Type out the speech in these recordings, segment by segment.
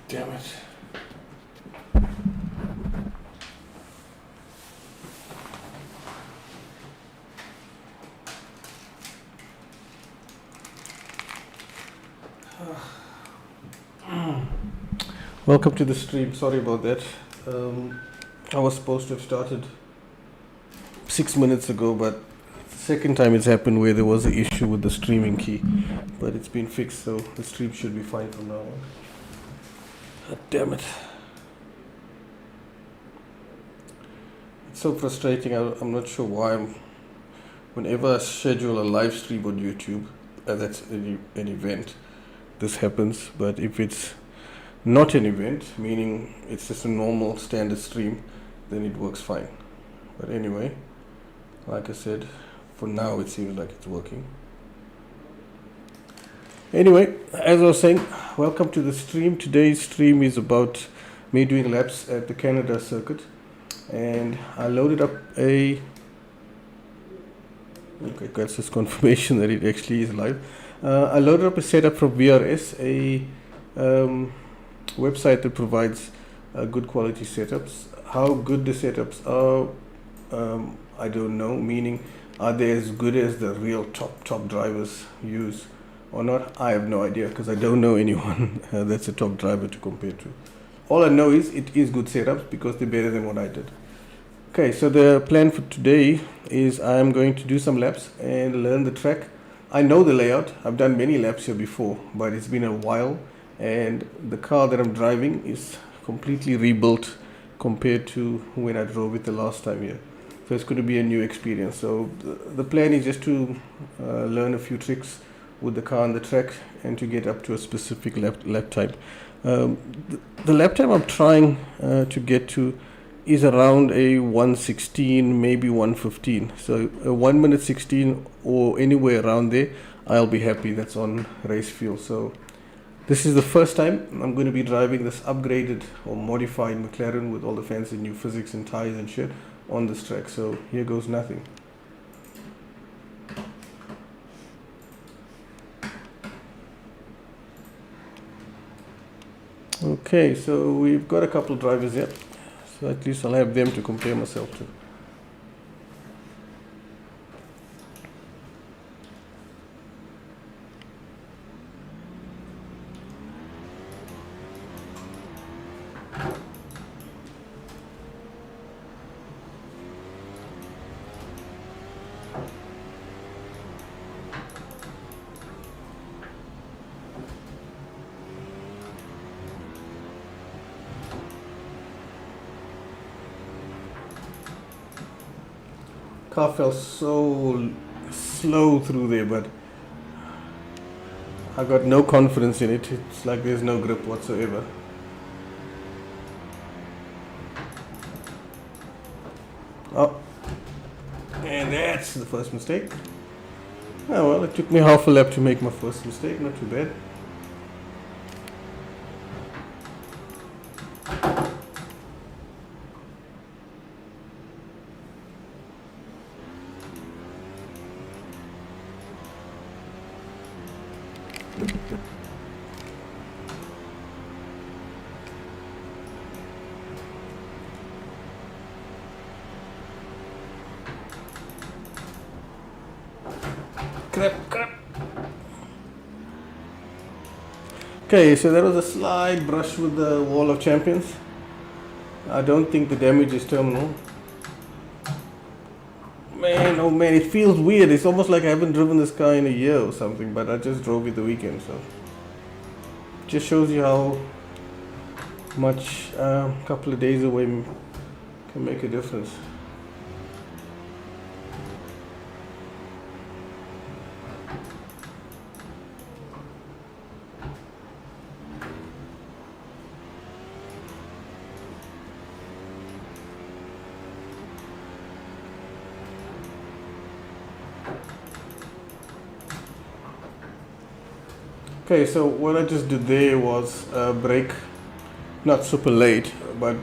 Damn it. Welcome to the stream. Sorry about that. I was supposed to have started 6 minutes ago, but the second time it's happened where there was an issue with the streaming key, but it's been fixed, so the stream should be fine from now on. God damn it. It's so frustrating. I'm not sure why. Whenever I schedule a live stream on YouTube, that's an event, this happens. But if it's not an event, meaning it's just a normal standard stream, then it works fine. But anyway, like I said, for now it seems like it's working. Anyway, as I was saying, welcome to the stream. Today's stream is about me doing laps at the Canada circuit, and I loaded up a okay, that's just confirmation that it actually is live. I loaded up a setup from VRS, a website that provides good quality setups. How good the setups are, I don't know, meaning are they as good as the real top drivers use or not? I have no idea, because I don't know anyone that's a top driver to compare to. All I know is it is good setups because they're better than what I did. Okay, so the plan for today is I'm going to do some laps and learn the track. I know the layout. I've done many laps here before, but it's been a while, and the car that I'm driving is completely rebuilt compared to when I drove it the last time here. So it's going to be a new experience. So the plan is just to learn a few tricks with the car on the track and to get up to a specific lap time. The lap time I'm trying to get to is around a 1:16, maybe 1:15. So a 1 minute 16 or anywhere around there, I'll be happy. That's on race fuel. So this is the first time I'm going to be driving this upgraded or modified McLaren with all the fancy new physics and tires and shit on this track. So here goes nothing. Okay, so we've got a couple of drivers here. So at least I'll have them to compare myself to. Car felt so slow through there, but I got no confidence in it. It's like there's no grip whatsoever. Oh, and that's the first mistake. Oh well, it took me half a lap to make my first mistake, not too bad. Crap. Okay, so there was a slight brush with the wall of champions. I don't think the damage is terminal. Man, oh man, it feels weird. It's almost like I haven't driven this car in a year or something, but I just drove it the weekend, so just shows you how much a couple of days away can make a difference. Okay, so what I just did there was brake, not super late, but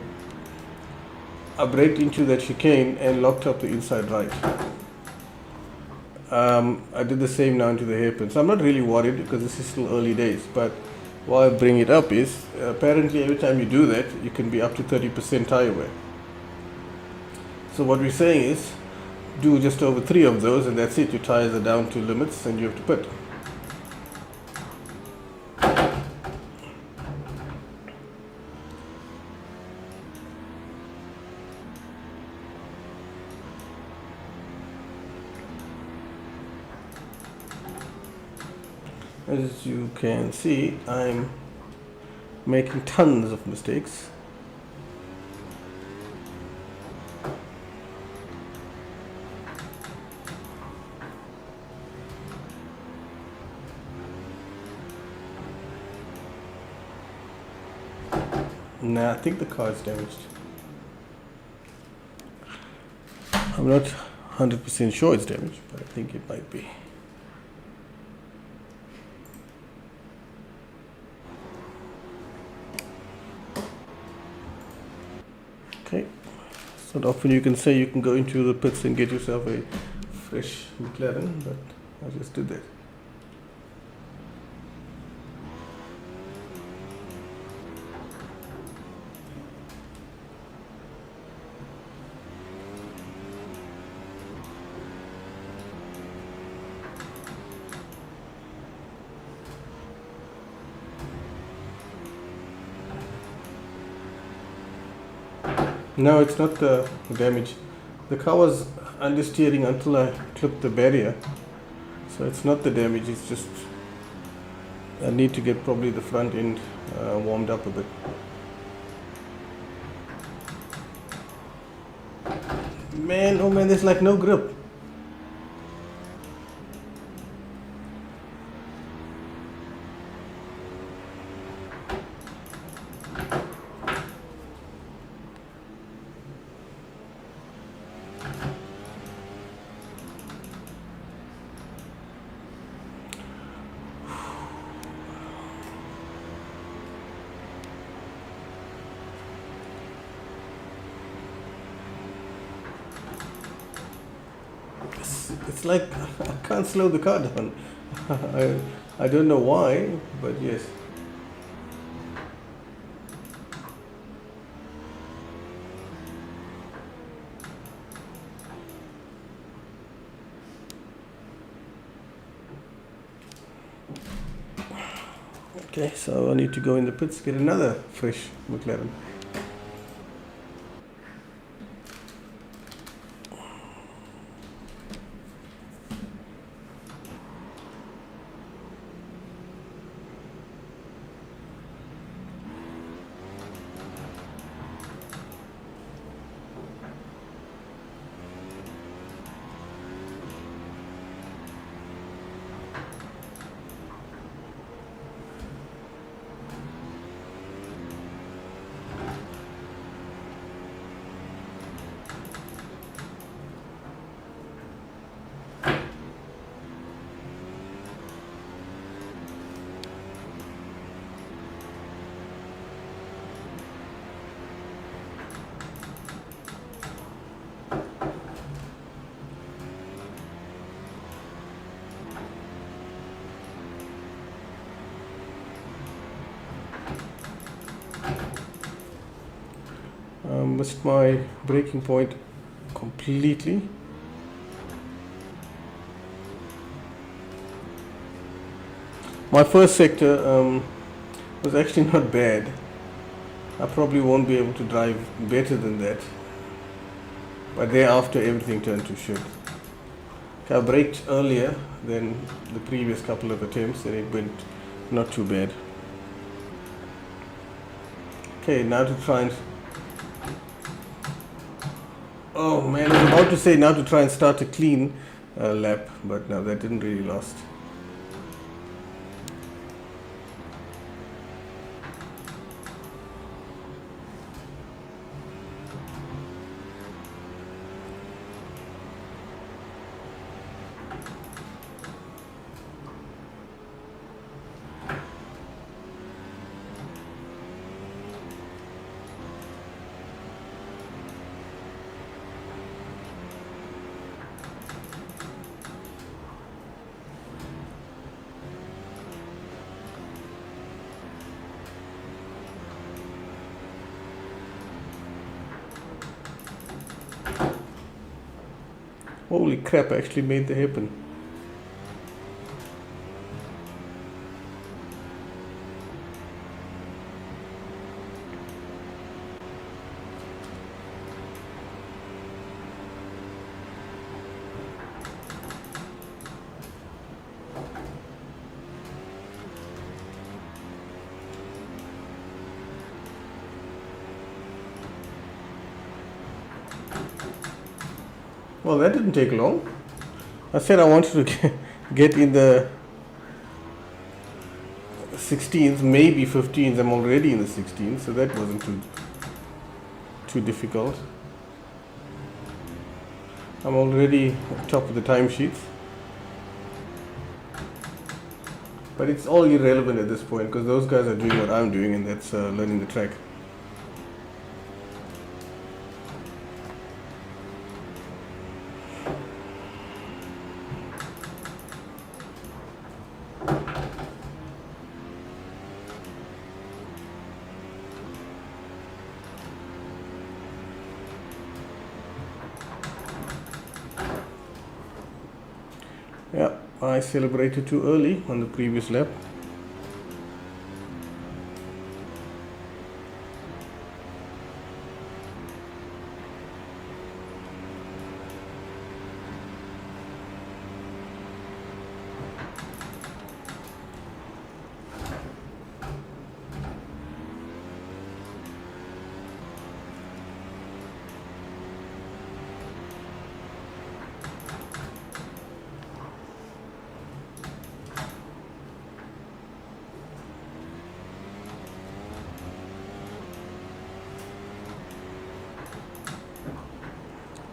I braked into that chicane and locked up the inside right. I did the same now into the hairpin. So I'm not really worried because this is still early days, but Why I bring it up is apparently every time you do that, you can be up to 30% tire wear. So what we're saying is, do just over 3 of those, and that's it. Your tires are down to limits, and you have to pit. As you can see, I'm making tons of mistakes. Nah, I think the car is damaged. I'm not 100% sure it's damaged, but I think it might be. Okay, it's not often you can say you can go into the pits and get yourself a fresh McLaren, but I just did that. No, it's not the damage. The car was understeering until I clipped the barrier. So it's not the damage, it's just I need to get probably the front end warmed up a bit. Man, oh man, there's like no grip. It's like I can't slow the car down. I don't know why, but yes. Okay, so I need to go in the pits, get another fresh McLaren. Missed my braking point completely. My first sector was actually not bad. I probably won't be able to drive better than that, but thereafter everything turned to shit. I braked earlier than the previous couple of attempts and it went not too bad. Okay, now to try and... Oh man, I was about to say now to try and start a clean lap, but no, that didn't really last. Holy crap, I actually made that happen. Well, that didn't take long. I said I wanted to get in the 16th, maybe 15th. I'm already in the 16th, so that wasn't too difficult. I'm already top of the timesheets. But it's all irrelevant at this point because those guys are doing what I'm doing, and that's learning the track. Yeah, I celebrated too early on the previous lap.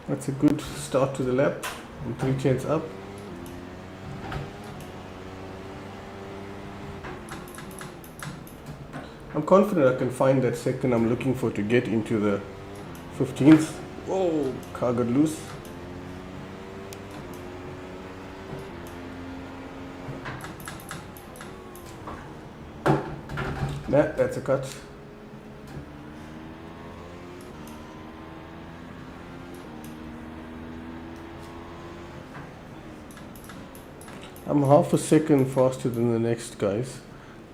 That's a good start to the lap. And 3 chains up. I'm confident I can find that second I'm looking for to get into the 15th. Whoa, car got loose. Nah, that's a cut. I'm half a second faster than the next guys,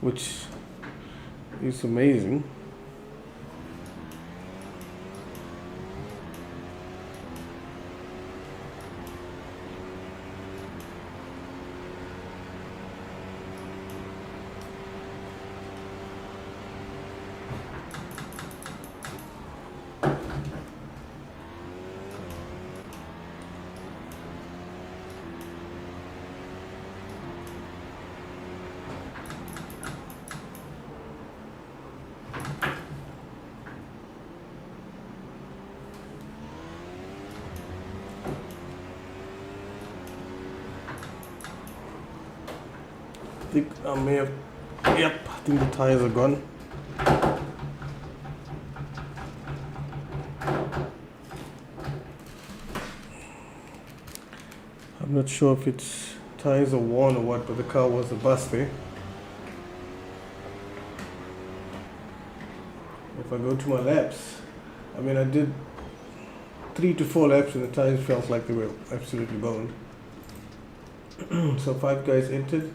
which is amazing. I think I may have, yep, I think the tires are gone. I'm not sure if it's tires are worn or what, but the car was a bust there. If I go to my laps, I mean I did 3 to 4 laps and the tires felt like they were absolutely boned. So 5 guys entered,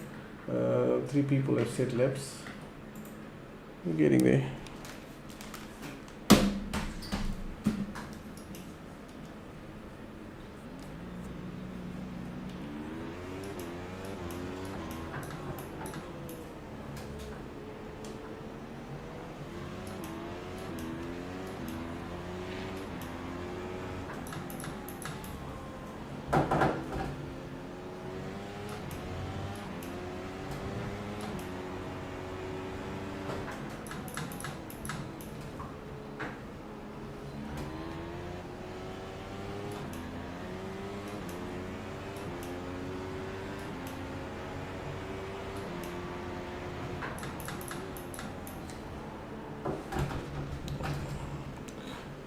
3 people have set laps. We're getting there.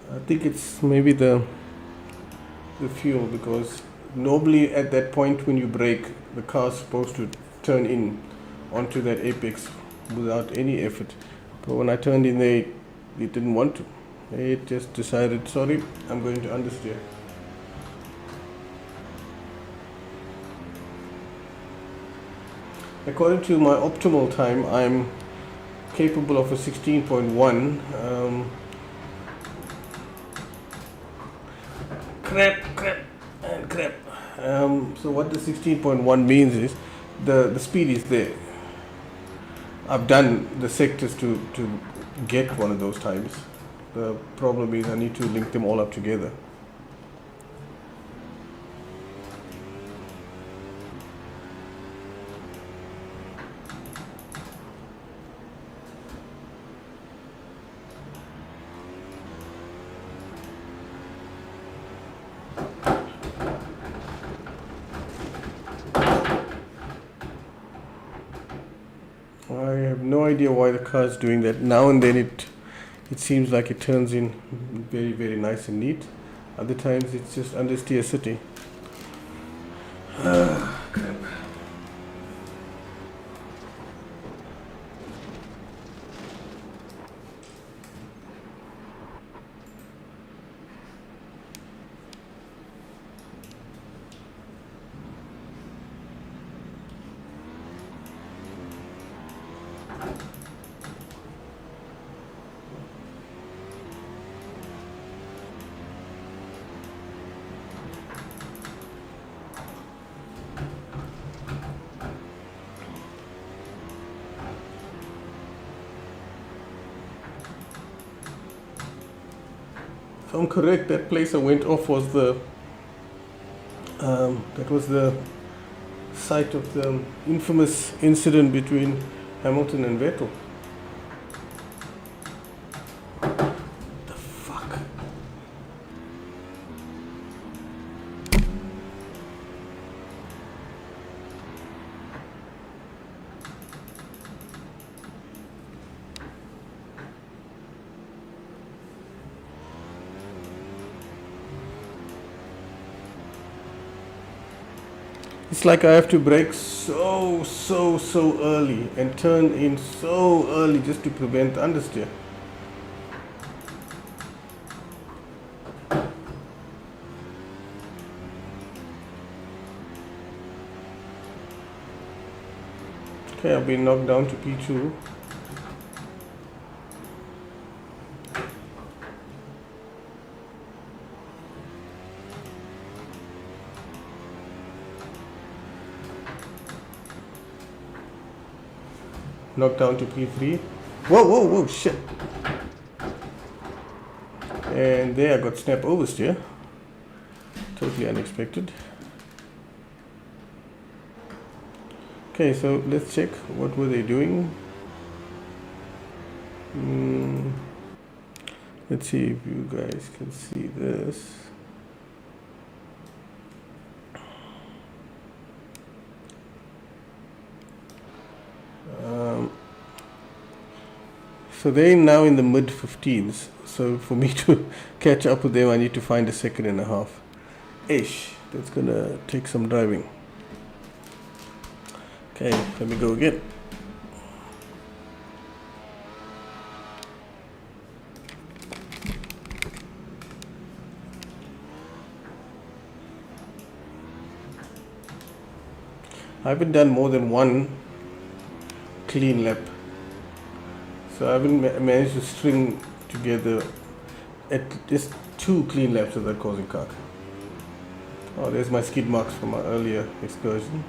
I think it's maybe the fuel, because normally at that point when you brake, the car's supposed to turn in onto that apex without any effort. But when I turned in there, it didn't want to. It just decided, sorry, I'm going to understeer. According to my optimal time, I'm capable of a 16.1. Crap, and crap. So what the 16.1 means is the speed is there. I've done the sectors to get one of those times. The problem is I need to link them all up together. I have no idea why the car is doing that. Now and then it seems like it turns in very, very nice and neat. Other times it's just understeer city. Crap. If I'm correct, that place I went off was the site of the infamous incident between Hamilton and Vettel. The fuck? It's like I have to brake so early and turn in so early just to prevent understeer. Okay, I've been knocked down to P2. Knocked down to P3. Whoa, shit. And there I got snap oversteer. Totally unexpected. Okay, so let's check what were they doing. Let's see if you guys can see this. So they're now in the mid 15s. So for me to catch up with them, I need to find a second and a half ish. That's gonna take some driving. Okay, let me go again. I haven't done more than one clean lap. So I haven't managed to string together at least 2 clean laps without causing caca. Oh, there's my skid marks from my earlier excursion.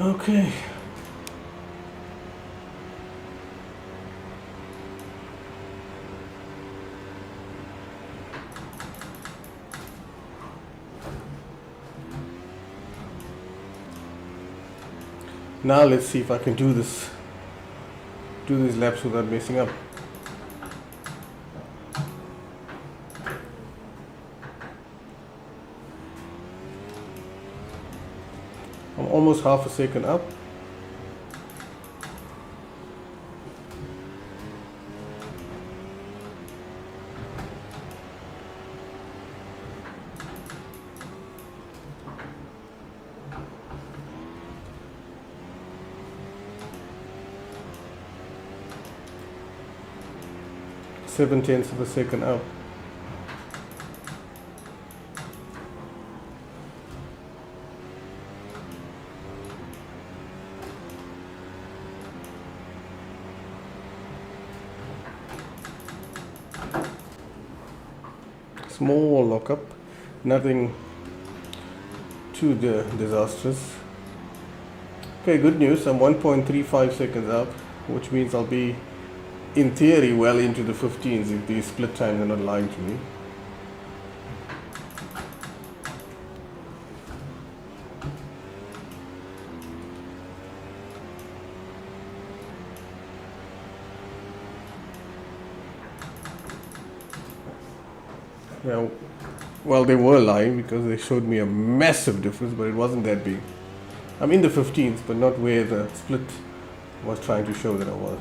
Okay. Now let's see if I can do these laps without messing up. I'm almost half a second up. Seven-tenths of a second up. Small lockup, nothing too disastrous. Okay, good news. I'm 1.35 seconds up, which means I'll be, in theory, well into the 15s if these split times are not lying to me. Yeah, well, they were lying because they showed me a massive difference, but it wasn't that big. I'm in the 15s, but not where the split was trying to show that I was.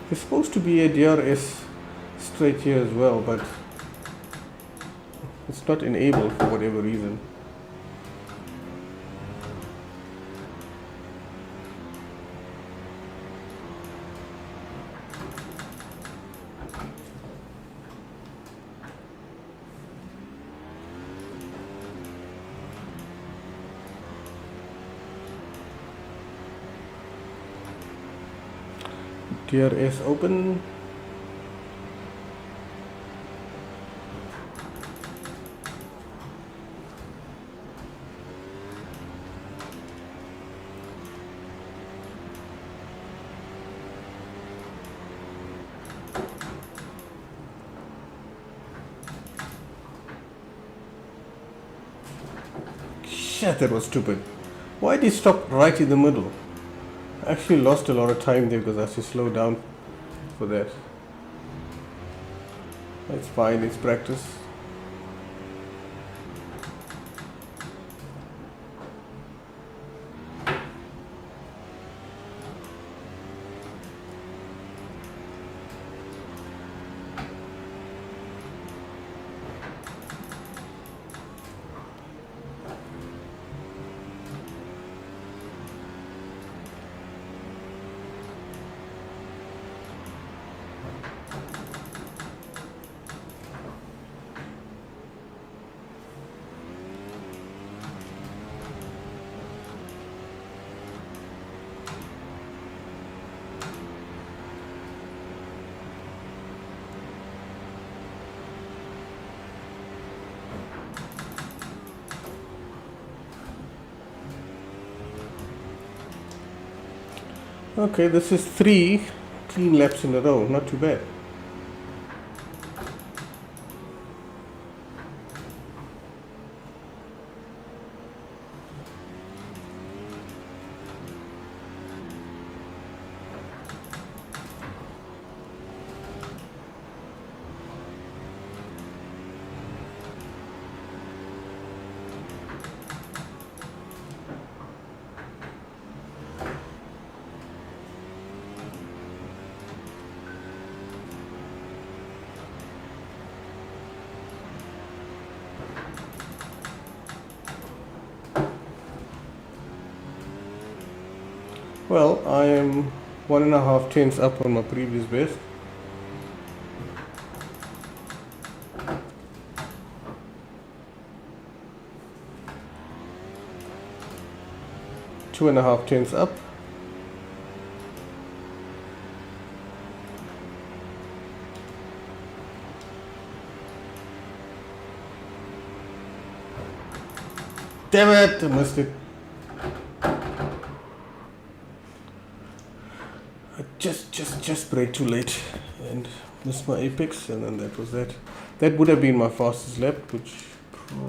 There's supposed to be a DRS straight here as well, but it's not enabled for whatever reason. DRS open. Shit, that was stupid. Why did he stop right in the middle? I actually lost a lot of time there because I had to slow down for that. It's fine, it's practice. Okay, this is 3 clean laps in a row, not too bad. Well, I am 1.5 tenths up on my previous best. Two and a half tenths up. Damn it, I missed it. I just braked too late and missed my apex, and then that was that. That would have been my fastest lap, which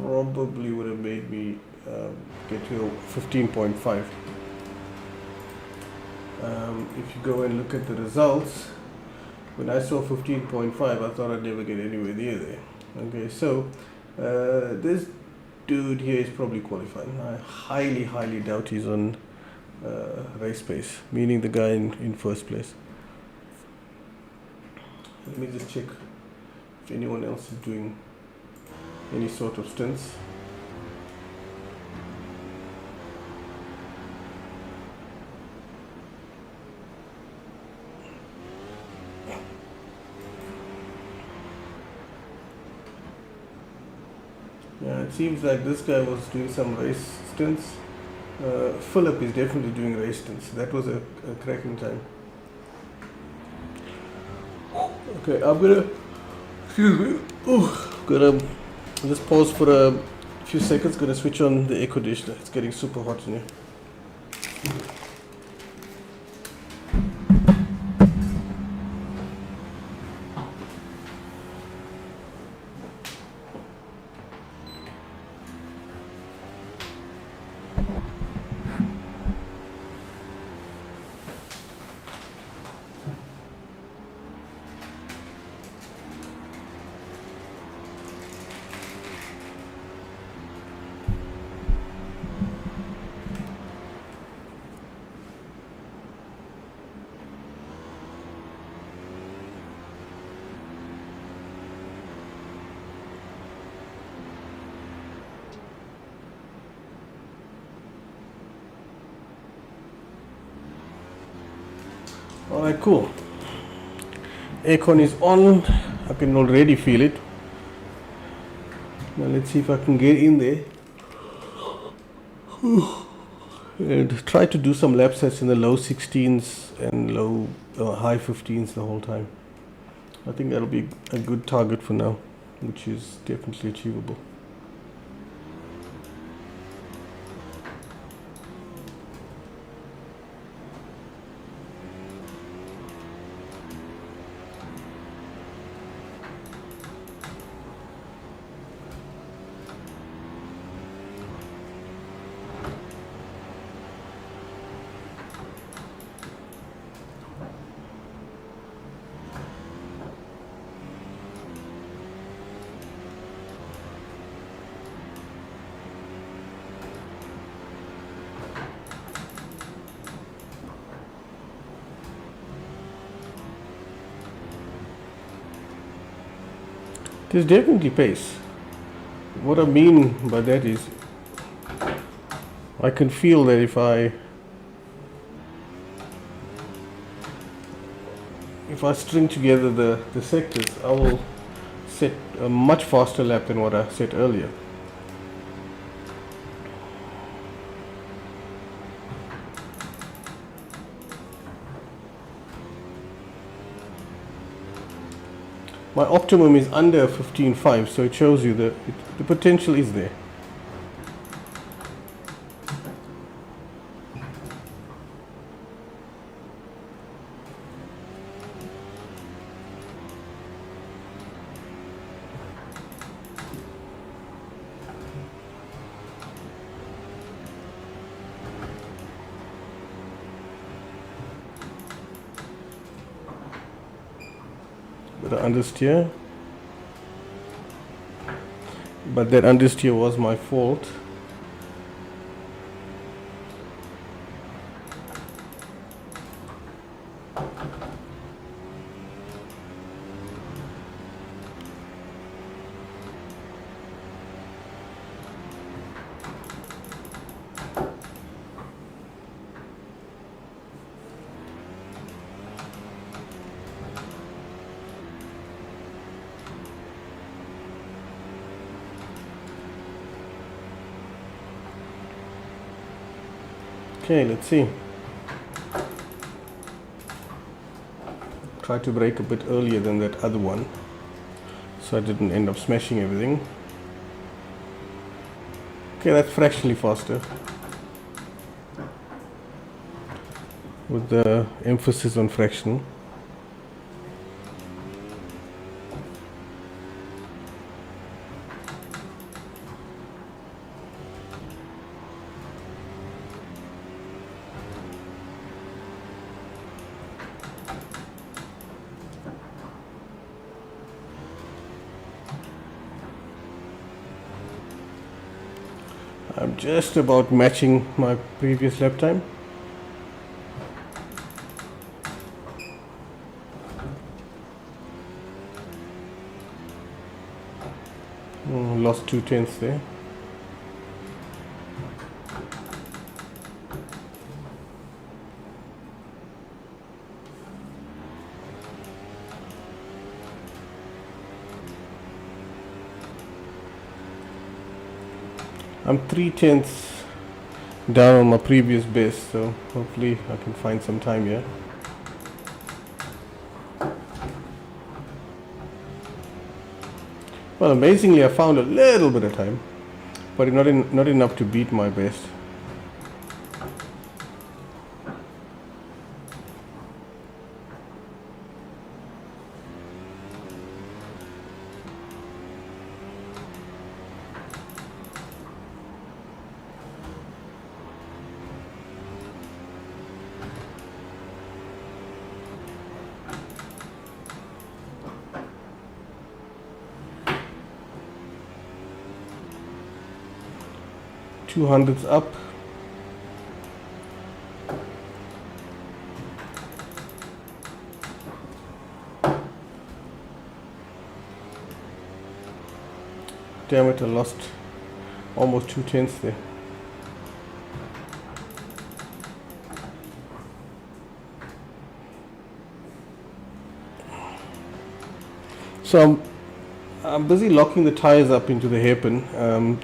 probably would have made me get to 15.5. If you go and look at the results, when I saw 15.5, I thought I'd never get anywhere near there. Okay, so this dude here is probably qualifying. I highly doubt he's on race pace, meaning the guy in first place. Let me just check if anyone else is doing any sort of stints. Yeah, it seems like this guy was doing some race stints. Philip is definitely doing race stints. That was a cracking time. Okay, I'm gonna, excuse me, gonna just pause for a few seconds. Gonna switch on the air conditioner. It's getting super hot in here. Alright, cool. Aircon is on. I can already feel it. Now let's see if I can get in there and try to do some lap sets in the low 16s and high 15s the whole time. I think that'll be a good target for now, which is definitely achievable. There's definitely pace. What I mean by that is I can feel that if I string together the sectors, I will set a much faster lap than what I set earlier. My optimum is under 15.5, so it shows you that the potential is there. But understeer. But that understeer was my fault. Okay, let's see. Try to brake a bit earlier than that other one, so I didn't end up smashing everything. Okay, that's fractionally faster, with the emphasis on fractional. I'm just about matching my previous lap time. Lost 2/10 there. I'm 3/10 down on my previous best, so hopefully I can find some time here. Well, amazingly, I found a little bit of time, but not enough to beat my best. Two hundredths up. Damn it, I lost almost 2/10 there. So I'm busy locking the tires up into the hairpin.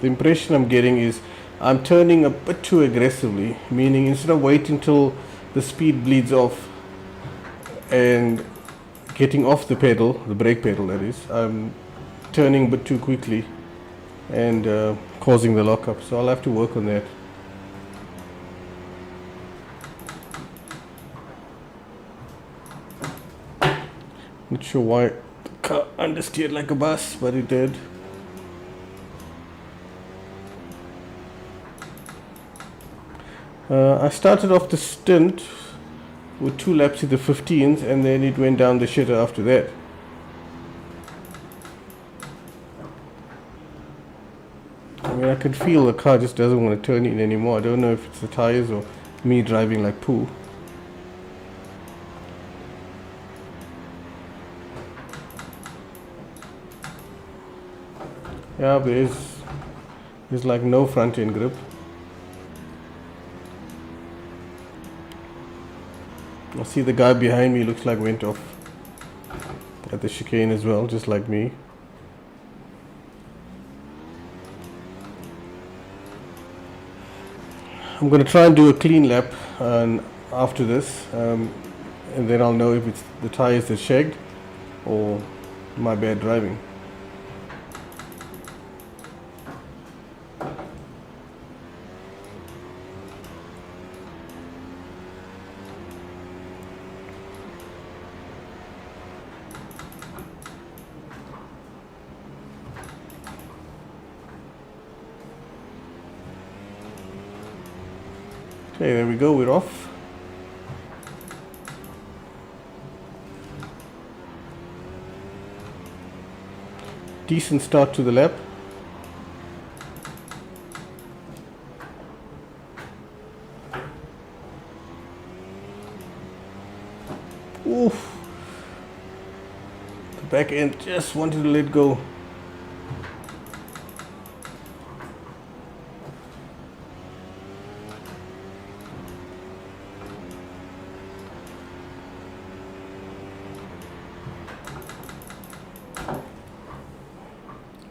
The impression I'm getting is I'm turning a bit too aggressively, meaning instead of waiting till the speed bleeds off and getting off the pedal, the brake pedal that is, I'm turning a bit too quickly and causing the lockup. So I'll have to work on that. Not sure why the car understeered like a bus, but it did. I started off the stint with 2 laps in the 15s, and then it went down the shitter after that. I mean, I can feel the car just doesn't want to turn in anymore. I don't know if it's the tires or me driving like poo. Yeah, there's like no front end grip. I see the guy behind me looks like went off at the chicane as well, just like me. I'm going to try and do a clean lap after this, and then I'll know if it's the tires that shagged or my bad driving. Okay, there we go, we're off. Decent start to the lap. Oof. The back end just wanted to let go.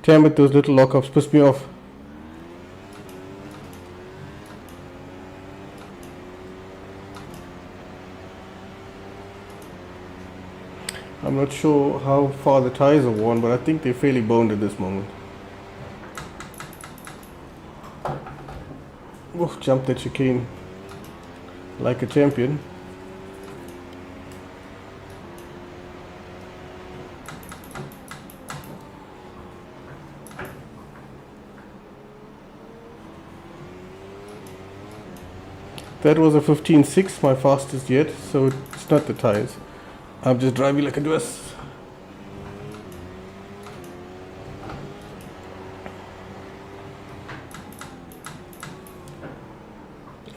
Damn it, those little lockups pissed me off. I'm not sure how far the tires are worn, but I think they're fairly boned at this moment. Oof, jumped that chicane like a champion. That was a 15.6, my fastest yet, so it's not the tires. I'm just driving like a dress.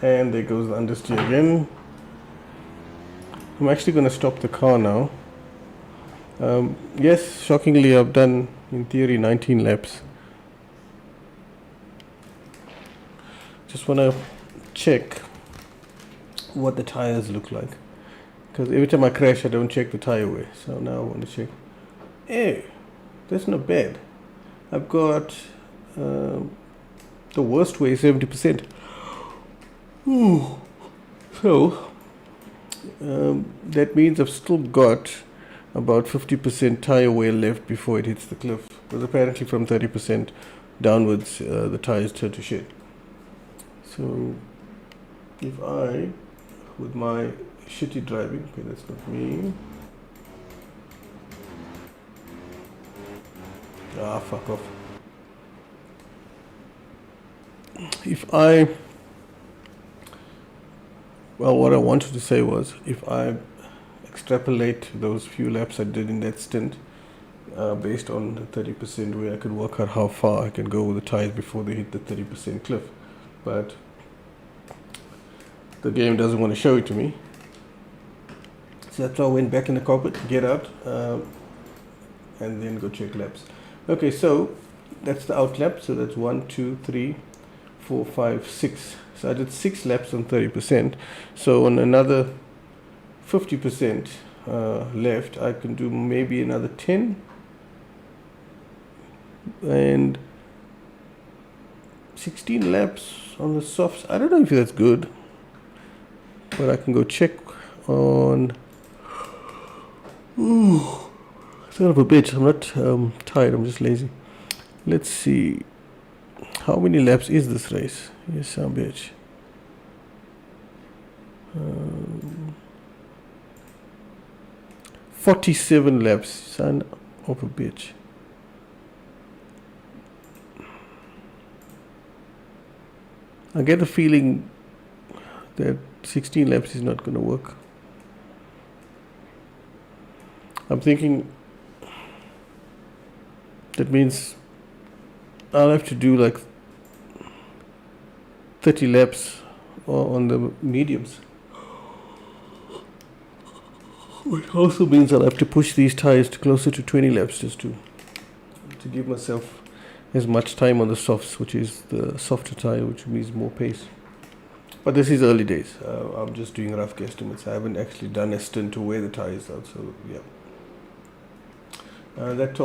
And there goes the understeer again. I'm actually going to stop the car now. Yes, shockingly, I've done, in theory, 19 laps. Just want to check what the tires look like. Because every time I crash, I don't check the tire wear. So now I want to check. Hey, that's not bad. I've got the worst wear, 70%. Ooh. So, that means I've still got about 50% tire wear left before it hits the cliff. Because apparently from 30% downwards, the tires turn to shit. So, if I, with my shitty driving, okay, that's not me. Ah, fuck off. If I, well, what I wanted to say was, if I extrapolate those few laps I did in that stint, based on the 30% where I could work out how far I can go with the tires before they hit the 30% cliff. But the game doesn't want to show it to me. So that's why I went back in the cockpit, get out, and then go check laps. Okay, so that's the out lap. So that's 1, 2, 3, 4, 5, 6. So I did 6 laps on 30%. So on another 50% left, I can do maybe another 10. And 16 laps on the softs. I don't know if that's good, but I can go check on. Ooh, son of a bitch. I'm not tired, I'm just lazy. Let's see. How many laps is this race? Yes, son of a bitch. 47 laps, son of a bitch. I get a feeling that 16 laps is not going to work. I'm thinking that means I'll have to do like 30 laps on the mediums. Which also means I'll have to push these tires to closer to 20 laps just to give myself as much time on the softs, which is the softer tire, which means more pace. But this is early days. I'm just doing rough guesstimates. I haven't actually done a stint to wear the tires out, so yeah. That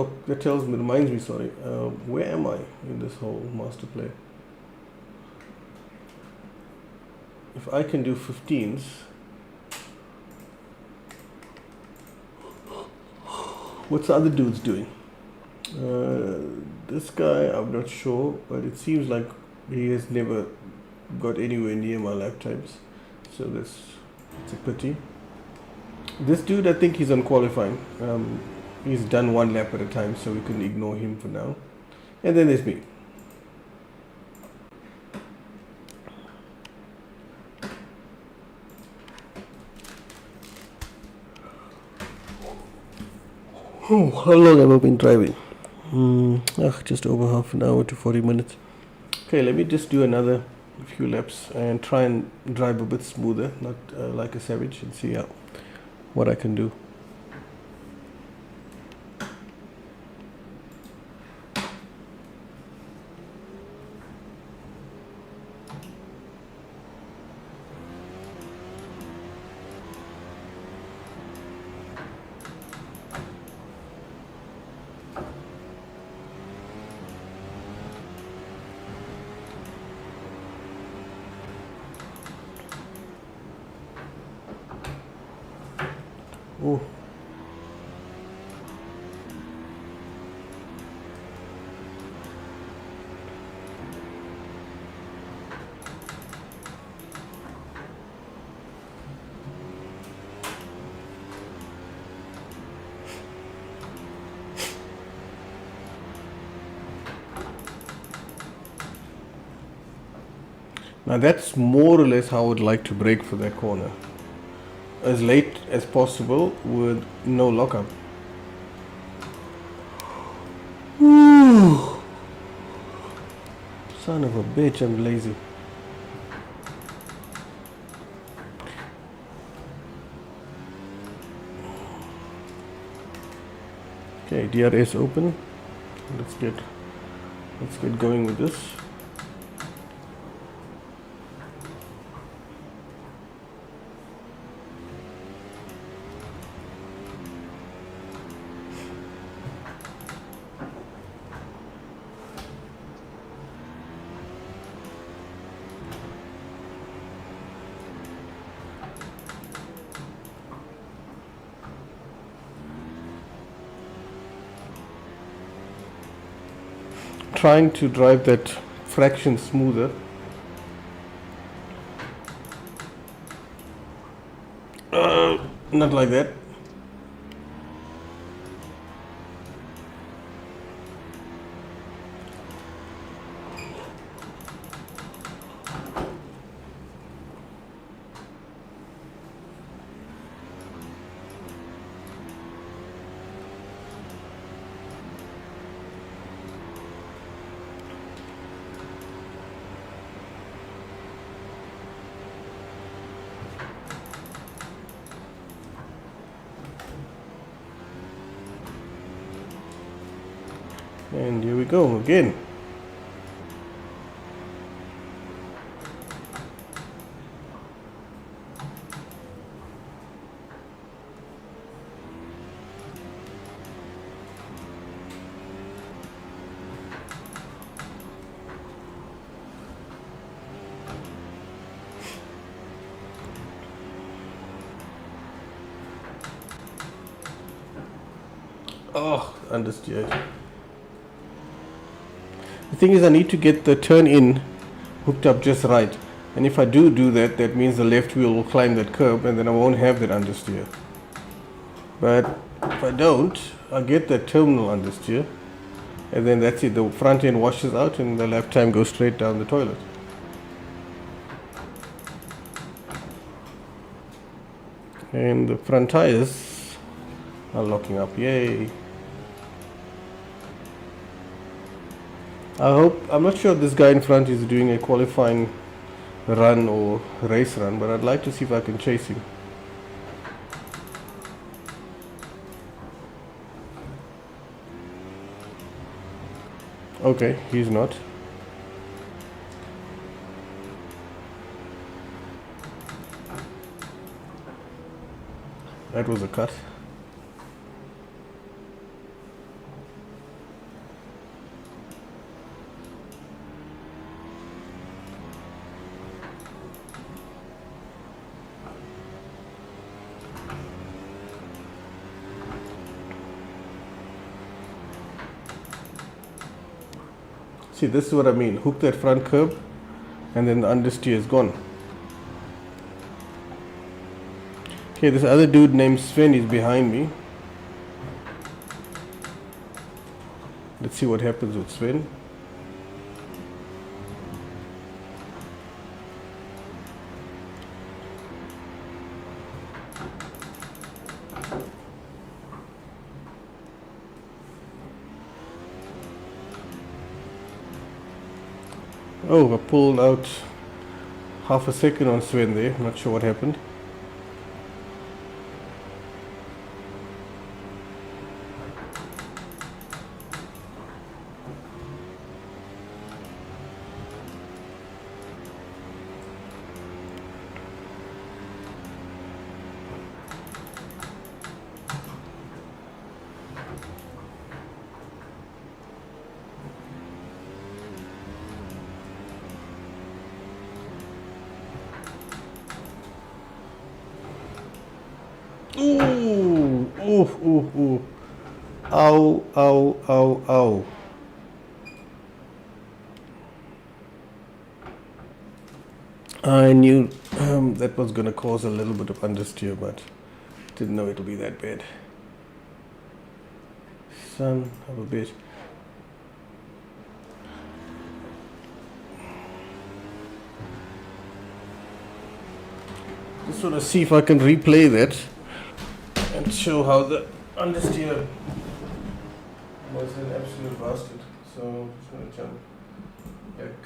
reminds me, sorry, where am I in this whole master play? If I can do 15s, what's the other dudes doing? This guy, I'm not sure, but it seems like he has never got anywhere near my lap times, so it's a pity. This dude, I think he's on qualifying. He's done 1 lap at a time, so we can ignore him for now. And then there's me. Oh, how long have I been driving? Just over half an hour to 40 minutes. Okay, let me just do another few laps and try and drive a bit smoother, not like a savage, and see what I can do. Oh. Now that's more or less how I would like to brake for that corner. As late as possible with no lockup. Ooh. Son of a bitch, I'm lazy. Okay, DRS open. Let's get going with this. Trying to drive that fraction smoother. Not like that. And here we go again. Oh, understeer. The thing is, I need to get the turn in hooked up just right. And if I do that, that means the left wheel will climb that curb and then I won't have that understeer. But if I don't, I'll get that terminal understeer. And then that's it. The front end washes out and the left time goes straight down the toilet. And the front tires are locking up. Yay. I'm not sure this guy in front is doing a qualifying run or race run, but I'd like to see if I can chase him. Okay, he's not. That was a cut. See, this is what I mean. Hook that front curb and then the understeer is gone. Okay, this other dude named Sven is behind me. Let's see what happens with Sven. Oh, I pulled out half a second on Sven there. Not sure what happened. Ooh, ooh, ooh, ooh. Ow, ow, ow, ow. I knew that was going to cause a little bit of understeer, but didn't know it'll be that bad. Son of a bitch. Just want to see if I can replay that and show how the understeer was an absolute bastard. So I'm just going to jump back.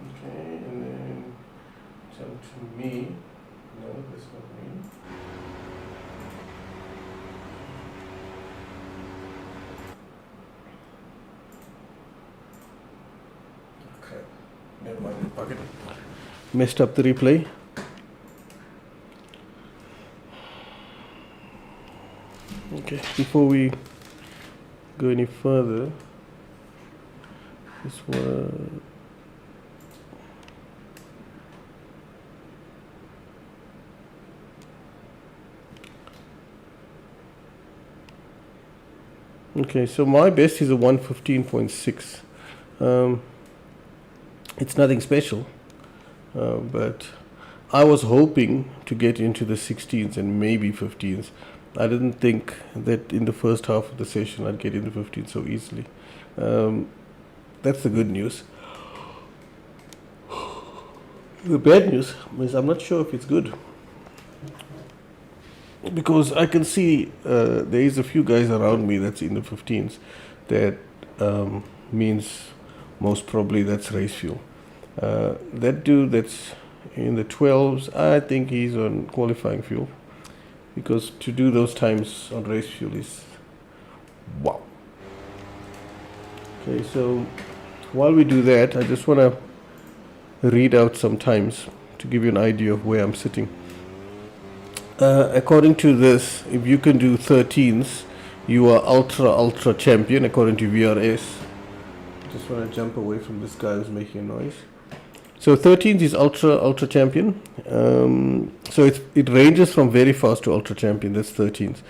Okay, and then jump to me. No, that's not me. have my bucket. Messed up the replay. Okay, before we go any further, this one. Okay, so my best is a 115.6. It's nothing special, but I was hoping to get into the 16s and maybe 15s. I didn't think that in the first half of the session I'd get into 15 so easily. That's the good news. The bad news is I'm not sure if it's good, because I can see there is a few guys around me that's in the 15s. That means most probably that's race fuel. That dude that's in the 12s, I think he's on qualifying fuel, because to do those times on race fuel is wow. Okay, so while we do that, I just want to read out some times to give you an idea of where I'm sitting. According to this, if you can do 13s, you are ultra champion according to VRS. Just want to jump away from this guy who's making a noise. So 13s is ultra champion. So it ranges from very fast to ultra champion. That's 13s.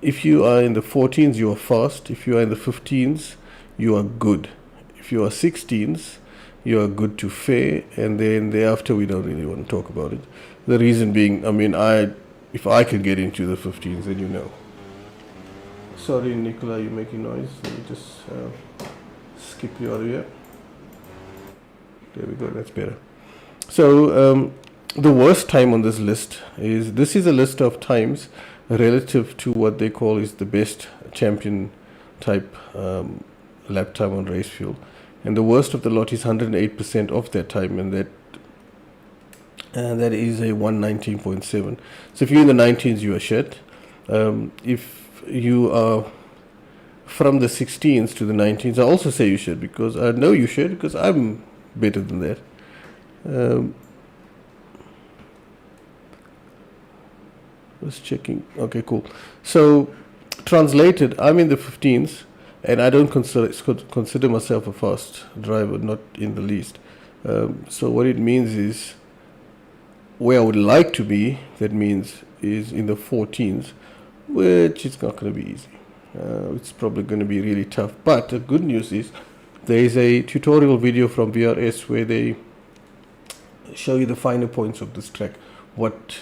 If you are in the 14s, you are fast. If you are in the 15s, you are good. If you are 16s, you are good to fair, and then thereafter we don't really want to talk about it. The reason being, I mean, if I can get into the 15s, then you know. Sorry, Nicola, you're making noise. Let me just skip you out of here. There we go, that's better. So the worst time on this list is a list of times relative to what they call is the best champion type lap time on race fuel. And the worst of the lot is 108% of that time, and that is a 119.7. So if you're in the 19s, you are shit. If you are from the 16s to the 19s, I also say you should, because I know you should, because I'm better than that. Just checking. Okay, cool. So translated, I'm in the 15s, and I don't consider myself a fast driver, not in the least. So what it means is, where I would like to be, that means is in the 14s, which is not going to be easy. It's probably going to be really tough. But the good news is there is a tutorial video from VRS where they show you the finer points of this track, what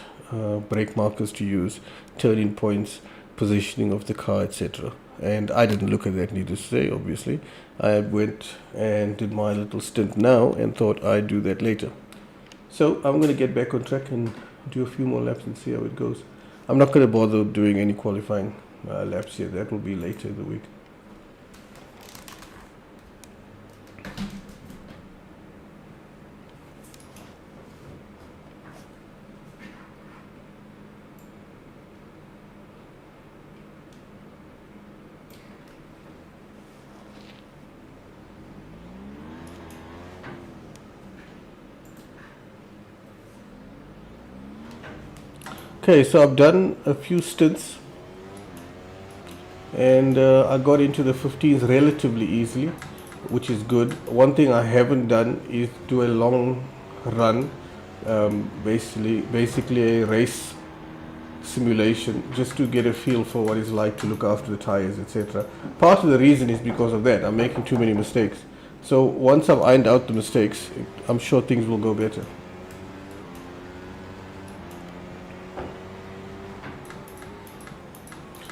brake markers to use, turning points, positioning of the car, etc. And I didn't look at that, needless to say, obviously. I went and did my little stint now and thought I'd do that later. So I'm going to get back on track and do a few more laps and see how it goes. I'm not going to bother doing any qualifying laps here. That will be later in the week. Okay, so I've done a few stints, and I got into the 15s relatively easily, which is good. One thing I haven't done is do a long run, basically a race simulation, just to get a feel for what it's like to look after the tires, etc. Part of the reason is because of that. I'm making too many mistakes. So once I've ironed out the mistakes, I'm sure things will go better.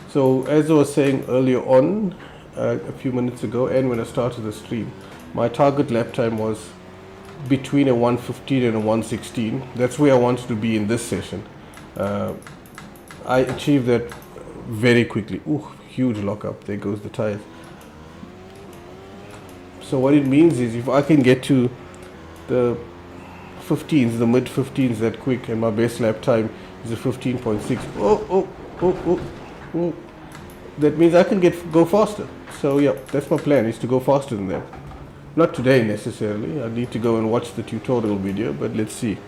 So as I was saying earlier on, a few minutes ago, and when I started the stream, my target lap time was between a 115 and a 116. That's where I wanted to be in this session. I achieved that very quickly. Ooh, huge lockup. There goes the tires. So what it means is, if I can get to the 15s, the mid 15s that quick, and my best lap time is a 15.6. Oh. That means I can go faster. So yeah, that's my plan, is to go faster than that. Not today necessarily. I need to go and watch the tutorial video, but let's see.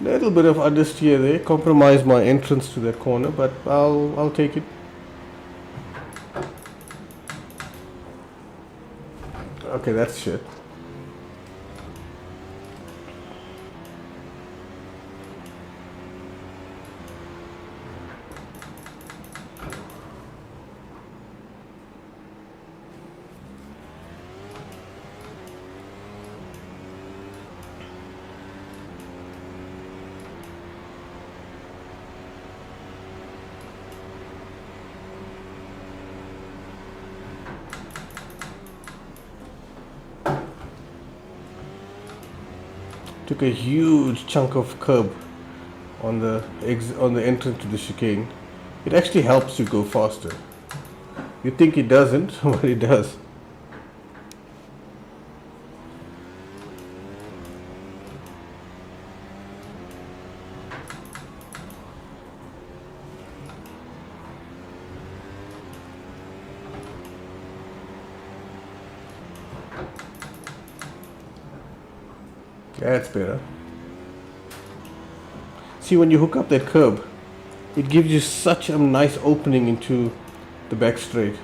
A little bit of understeer there, compromise my entrance to that corner, but I'll take it. Okay, that's shit. Took a huge chunk of curb on the entrance to the chicane. It actually helps you go faster. You think it doesn't, but it does. That's better. See, when you hook up that curb, it gives you such a nice opening into the back straight.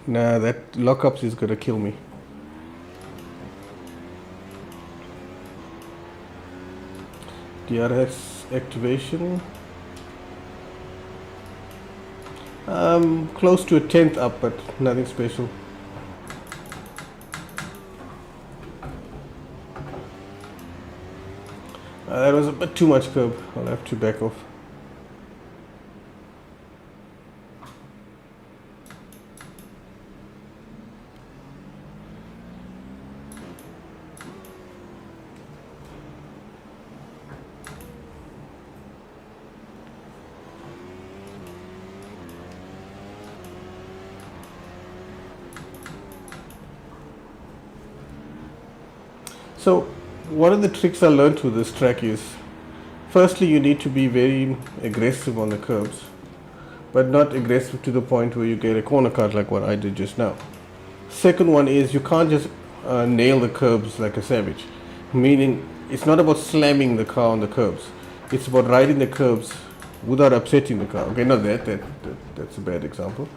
Nah, that lockups is gonna kill me. DRS activation. Close to a 10th up, but nothing special. That was a bit too much curb. I'll have to back off. So one of the tricks I learned with this track is, firstly, you need to be very aggressive on the curbs, but not aggressive to the point where you get a corner cut like what I did just now. Second one is, you can't just nail the curbs like a savage, meaning it's not about slamming the car on the curbs. It's about riding the curbs without upsetting the car. Okay, not that's a bad example.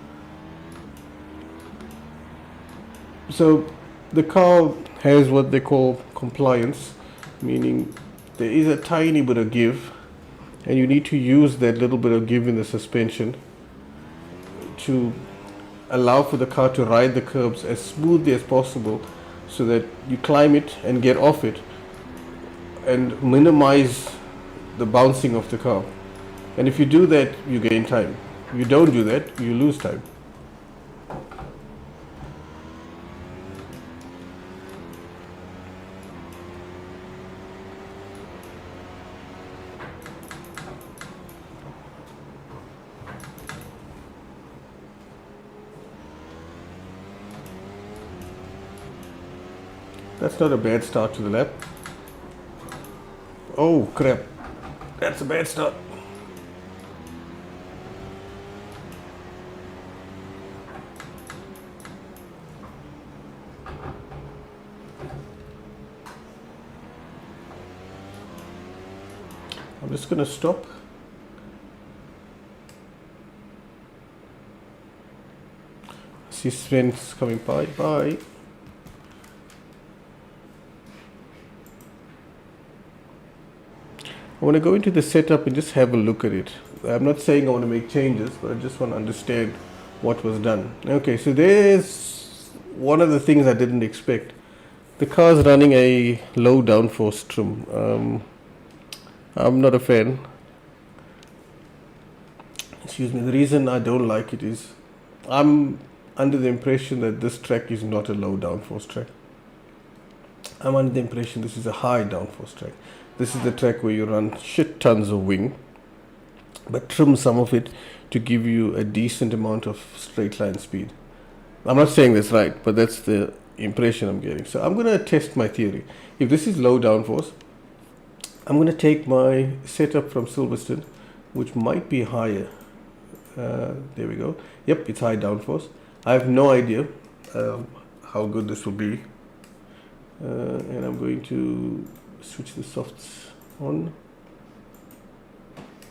So the car has what they call compliance, meaning there is a tiny bit of give, and you need to use that little bit of give in the suspension to allow for the car to ride the curbs as smoothly as possible, so that you climb it and get off it and minimize the bouncing of the car. And if you do that, you gain time. If you don't do that, you lose time. That's not a bad start to the lap. Oh crap, that's a bad start. I'm just gonna stop. See Sven's coming by. Bye. I want to go into the setup and just have a look at it. I'm not saying I want to make changes, but I just want to understand what was done. Okay, so there's one of the things I didn't expect. The car's running a low downforce trim. I'm not a fan. Excuse me. The reason I don't like it is I'm under the impression that this track is not a low downforce track. I'm under the impression this is a high downforce track. This is the track where you run shit tons of wing, but trim some of it to give you a decent amount of straight line speed. I'm not saying that's right, but that's the impression I'm getting. So I'm going to test my theory. If this is low downforce, I'm going to take my setup from Silverstone, which might be higher. There we go. Yep, it's high downforce. I have no idea how good this will be. And I'm going to switch the softs on.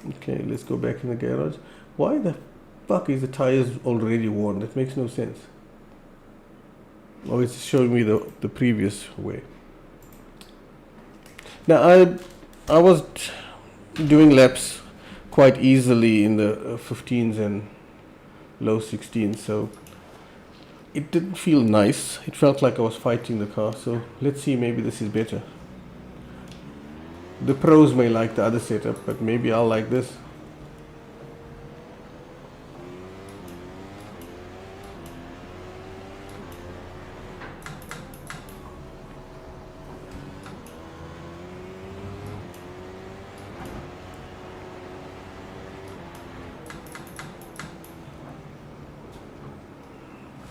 Okay, let's go back in the garage. Why the fuck is the tires already worn? That makes no sense. Oh, it's showing me the previous way. Now I was doing laps quite easily in the 15s and low 16s, so it didn't feel nice. It felt like I was fighting the car. So let's see, maybe this is better. The pros may like the other setup, but maybe I'll like this.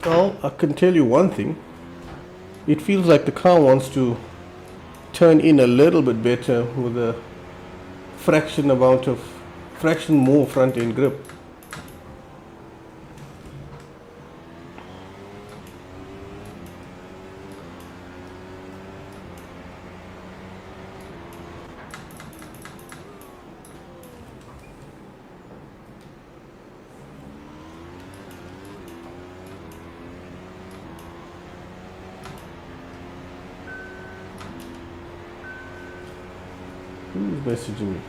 Well, I can tell you one thing. It feels like the car wants to turn in a little bit better with a fraction more front end grip. Who's messaging me?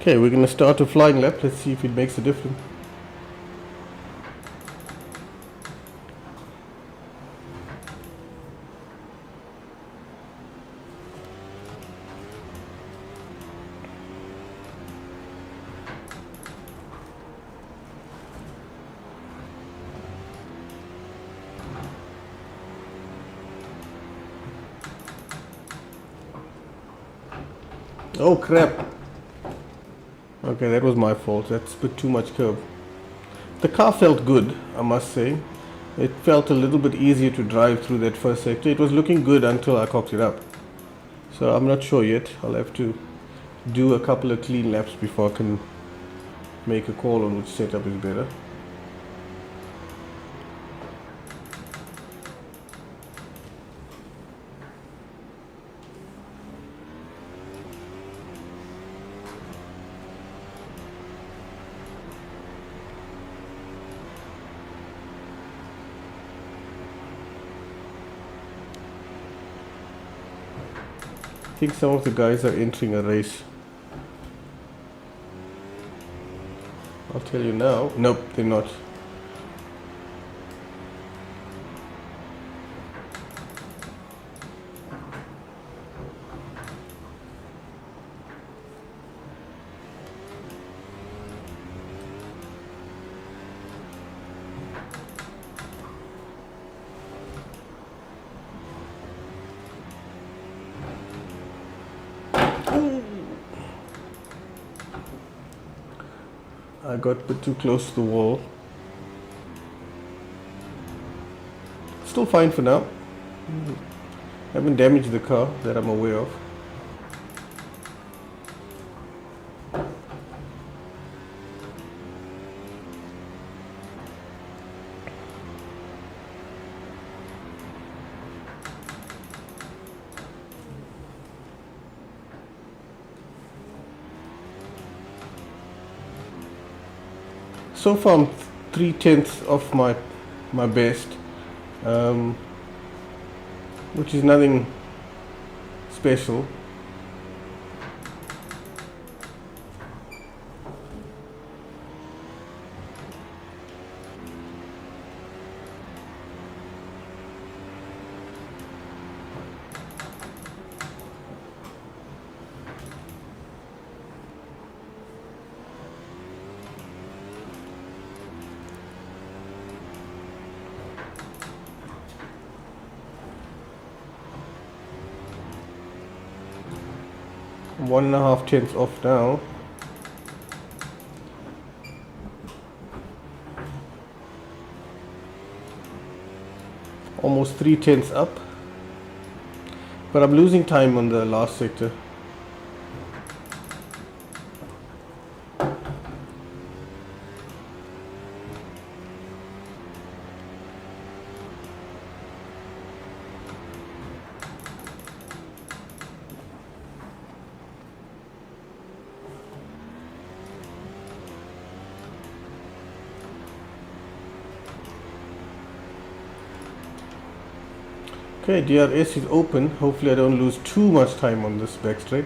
Okay, we're going to start a flying lap. Let's see if it makes a difference. Oh crap. Okay, that was my fault. That's a bit too much curve. The car felt good, I must say. It felt a little bit easier to drive through that first sector. It was looking good until I cocked it up. So I'm not sure yet. I'll have to do a couple of clean laps before I can make a call on which setup is better. I think some of the guys are entering a race. I'll tell you now. Nope, they're not. I got a bit too close to the wall. Still fine for now. Haven't damaged the car that I'm aware of. So far I'm 3/10 of my best, which is nothing special. 1.5 tenths off now. Almost 3 tenths up. But I'm losing time on the last sector. Okay, DRS is open. Hopefully I don't lose too much time on this back straight.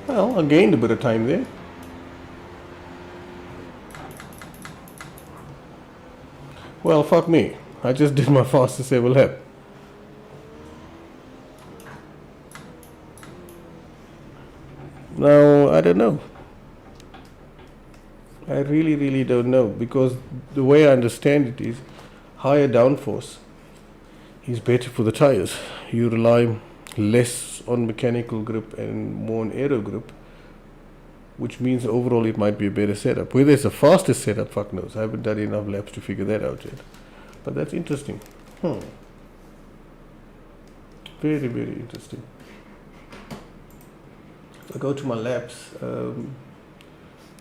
Well, I gained a bit of time there. Well, fuck me. I just did my fastest ever lap. Now, I don't know. I really don't know, because the way I understand it is higher downforce is better for the tires. You rely less on mechanical grip and more on aero grip, which means overall it might be a better setup. Whether it's a faster setup, fuck knows. I haven't done enough laps to figure that out yet. But that's interesting. Very interesting. If I go to my laps,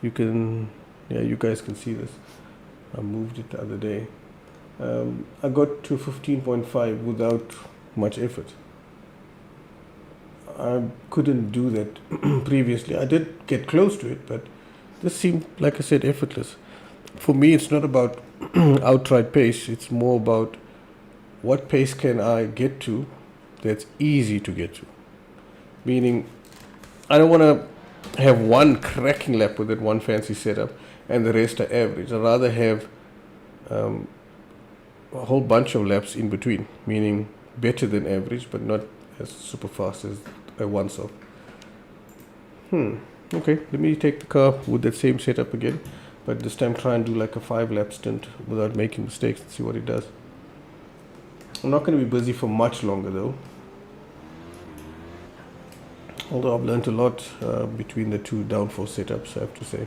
you guys can see this. I moved it the other day. I got to 15.5 without much effort. I couldn't do that previously. I did get close to it, but this seemed, like I said, effortless. For me, it's not about outright pace. It's more about what pace can I get to that's easy to get to. Meaning, I don't want to have one cracking lap with that one fancy setup and the rest are average. I'd rather have a whole bunch of laps in between, meaning better than average, but not as super fast as a once-off. Okay, let me take the car with that same setup again, but this time try and do like a 5-lap stint without making mistakes and see what it does. I'm not going to be busy for much longer though. Although I've learned a lot between the two downforce setups, I have to say.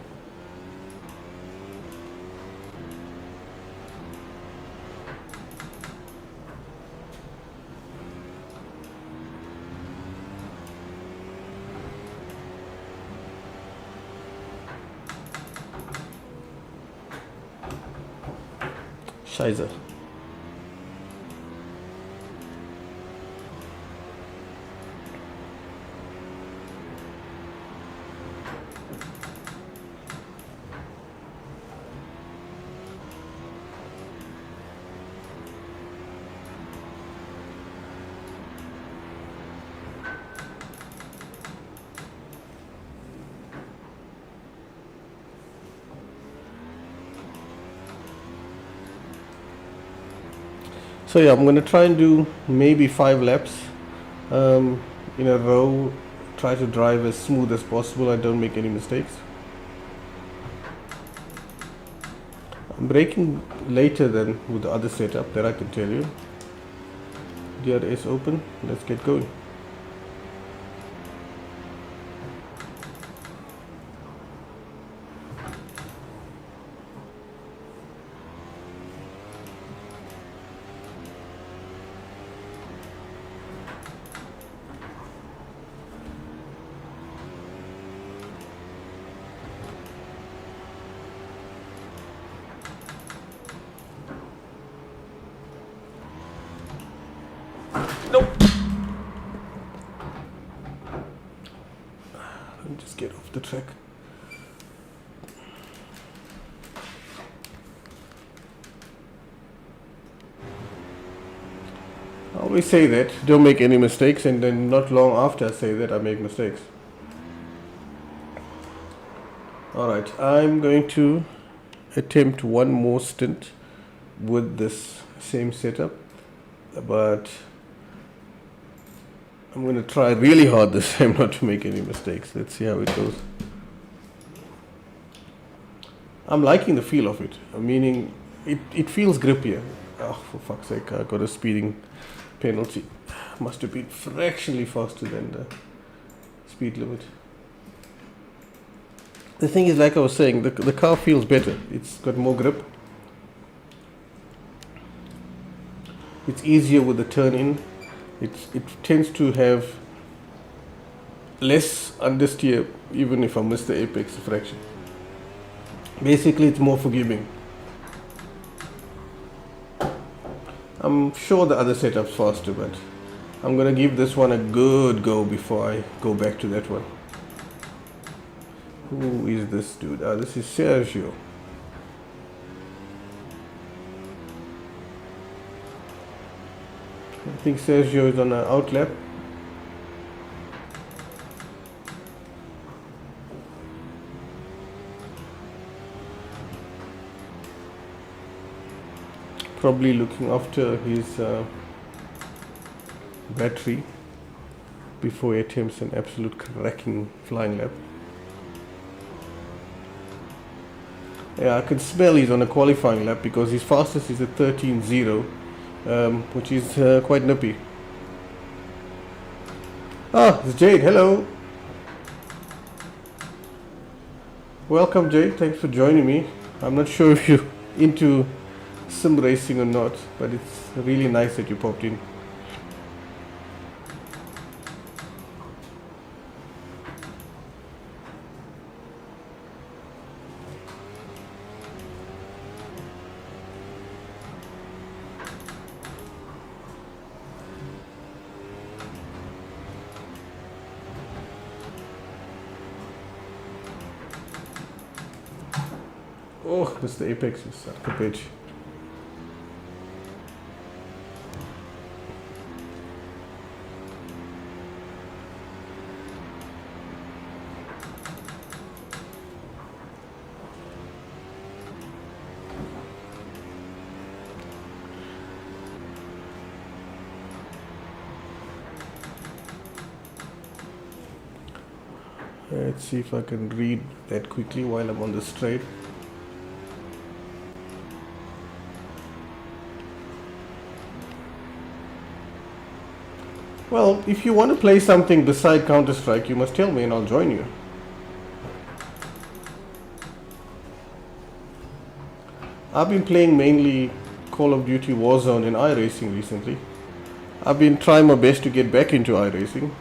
Scheiße. So yeah, I'm going to try and do maybe 5 laps in a row. Try to drive as smooth as possible. I don't make any mistakes. I'm braking later than with the other setup, that I can tell you. DRS open. Let's get going. Nope. Let me just get off the track. I always say that, don't make any mistakes, and then not long after I say that, I make mistakes. Alright, I'm going to attempt one more stint with this same setup, but I'm going to try really hard this time not to make any mistakes. Let's see how it goes. I'm liking the feel of it, meaning it feels grippier. Oh, for fuck's sake, I got a speeding penalty. Must have been fractionally faster than the speed limit. The thing is, like I was saying, the car feels better. It's got more grip. It's easier with the turn in. It tends to have less understeer even if I miss the apex a fraction. Basically, it's more forgiving. I'm sure the other setup's faster, but I'm gonna give this one a good go before I go back to that one. Who is this dude? This is Sergio. I think Sergio is on an outlap. Probably looking after his battery before he attempts an absolute cracking flying lap. Yeah, I can smell he's on a qualifying lap because his fastest is a 13.0, which is quite nippy. Ah, it's Jade. Hello. Welcome, Jade. Thanks for joining me. I'm not sure if you're into sim racing or not, but it's really nice that you popped in. Oh, that's the apex is at the pitch. Let's see if I can read that quickly while I'm on the straight. Well, if you want to play something beside Counter-Strike, you must tell me and I'll join you. I've been playing mainly Call of Duty Warzone and iRacing recently. I've been trying my best to get back into iRacing.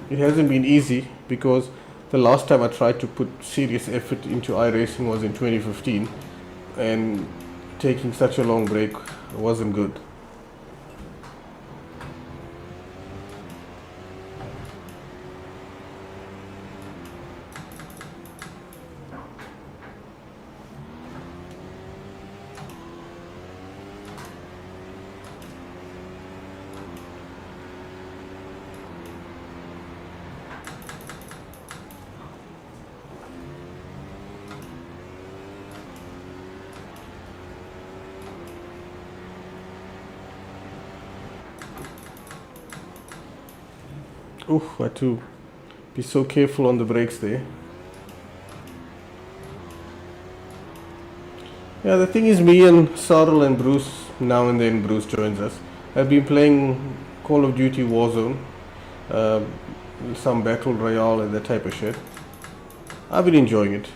It hasn't been easy because the last time I tried to put serious effort into iRacing was in 2015, and taking such a long break wasn't good. Oof, I had to be so careful on the brakes there. Yeah, the thing is, me and Sarl and Bruce, now and then Bruce joins us, have been playing Call of Duty Warzone, some Battle Royale and that type of shit. I've been enjoying it.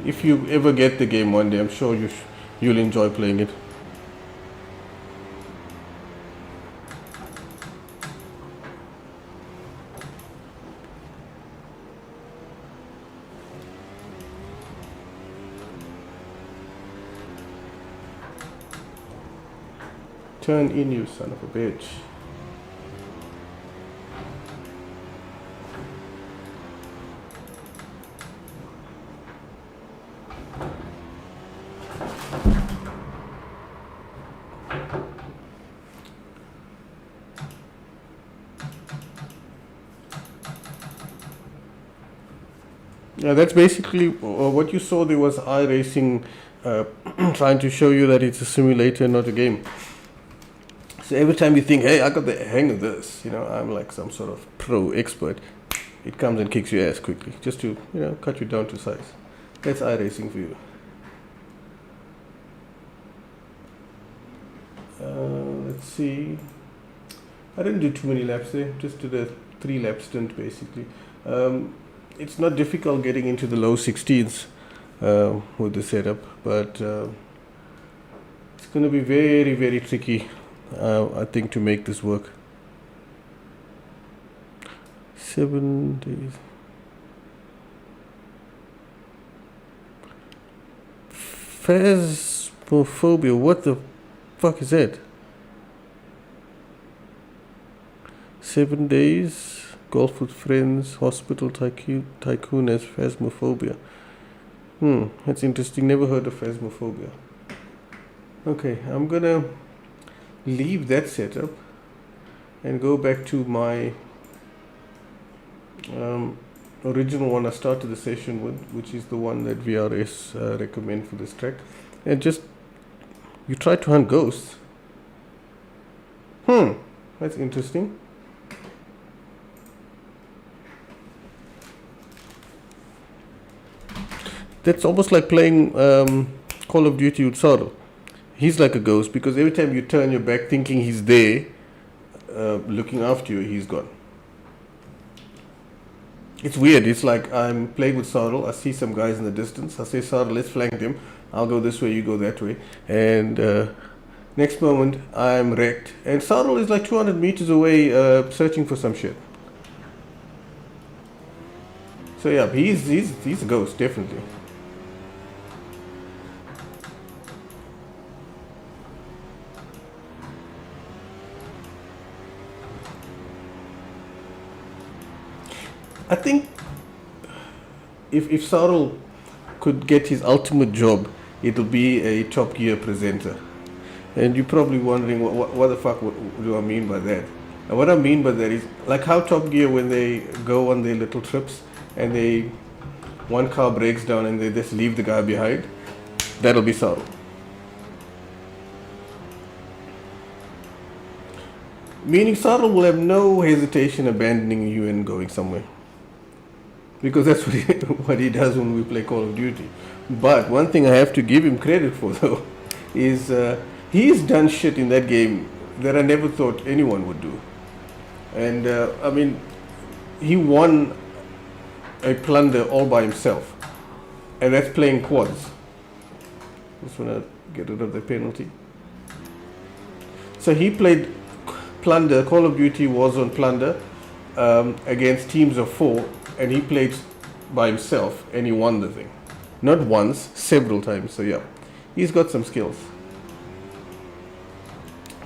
If you ever get the game one day, I'm sure you'll enjoy playing it. Turn in, you son of a bitch. Yeah, that's basically what you saw. There was iRacing trying to show you that it's a simulator, not a game. So every time you think, hey, I got the hang of this, I'm like some sort of pro expert, it comes and kicks your ass quickly, just to cut you down to size. That's iRacing for you. Let's see. I didn't do too many laps there. Just did a 3-lap stint basically. It's not difficult getting into the low 16s with the setup, but it's going to be very, very tricky, I think, to make this work. 7 days. Phasmophobia, what the fuck is that? 7 days, golf with friends, hospital tycoon has phasmophobia. That's interesting. Never heard of phasmophobia. Okay, I'm gonna leave that setup and go back to my original one I started the session with, which is the one that VRS recommend for this track. And just, you try to hunt ghosts. That's interesting. That's almost like playing Call of Duty with Sorrel. He's like a ghost because every time you turn your back thinking he's there, looking after you, he's gone. It's weird. It's like I'm playing with Sorrel. I see some guys in the distance. I say, Sorrel, let's flank them. I'll go this way, you go that way. And next moment, I'm wrecked. And Sorrel is like 200 meters away searching for some shit. So yeah, he's a ghost, definitely. I think if Sorrel could get his ultimate job, it'll be a Top Gear presenter. And you're probably wondering what the fuck do I mean by that? And what I mean by that is like how Top Gear, when they go on their little trips and one car breaks down and they just leave the guy behind, that'll be Sorrel. Meaning Sorrel will have no hesitation abandoning you and going somewhere. Because that's what he does when we play Call of Duty. But one thing I have to give him credit for though is he's done shit in that game that I never thought anyone would do. And I mean, he won a plunder all by himself, and that's playing quads. Just want to get rid of the penalty. So he played plunder. Call of Duty was on plunder against teams of 4. And he played by himself and he won the thing. Not once, several times. So yeah, he's got some skills.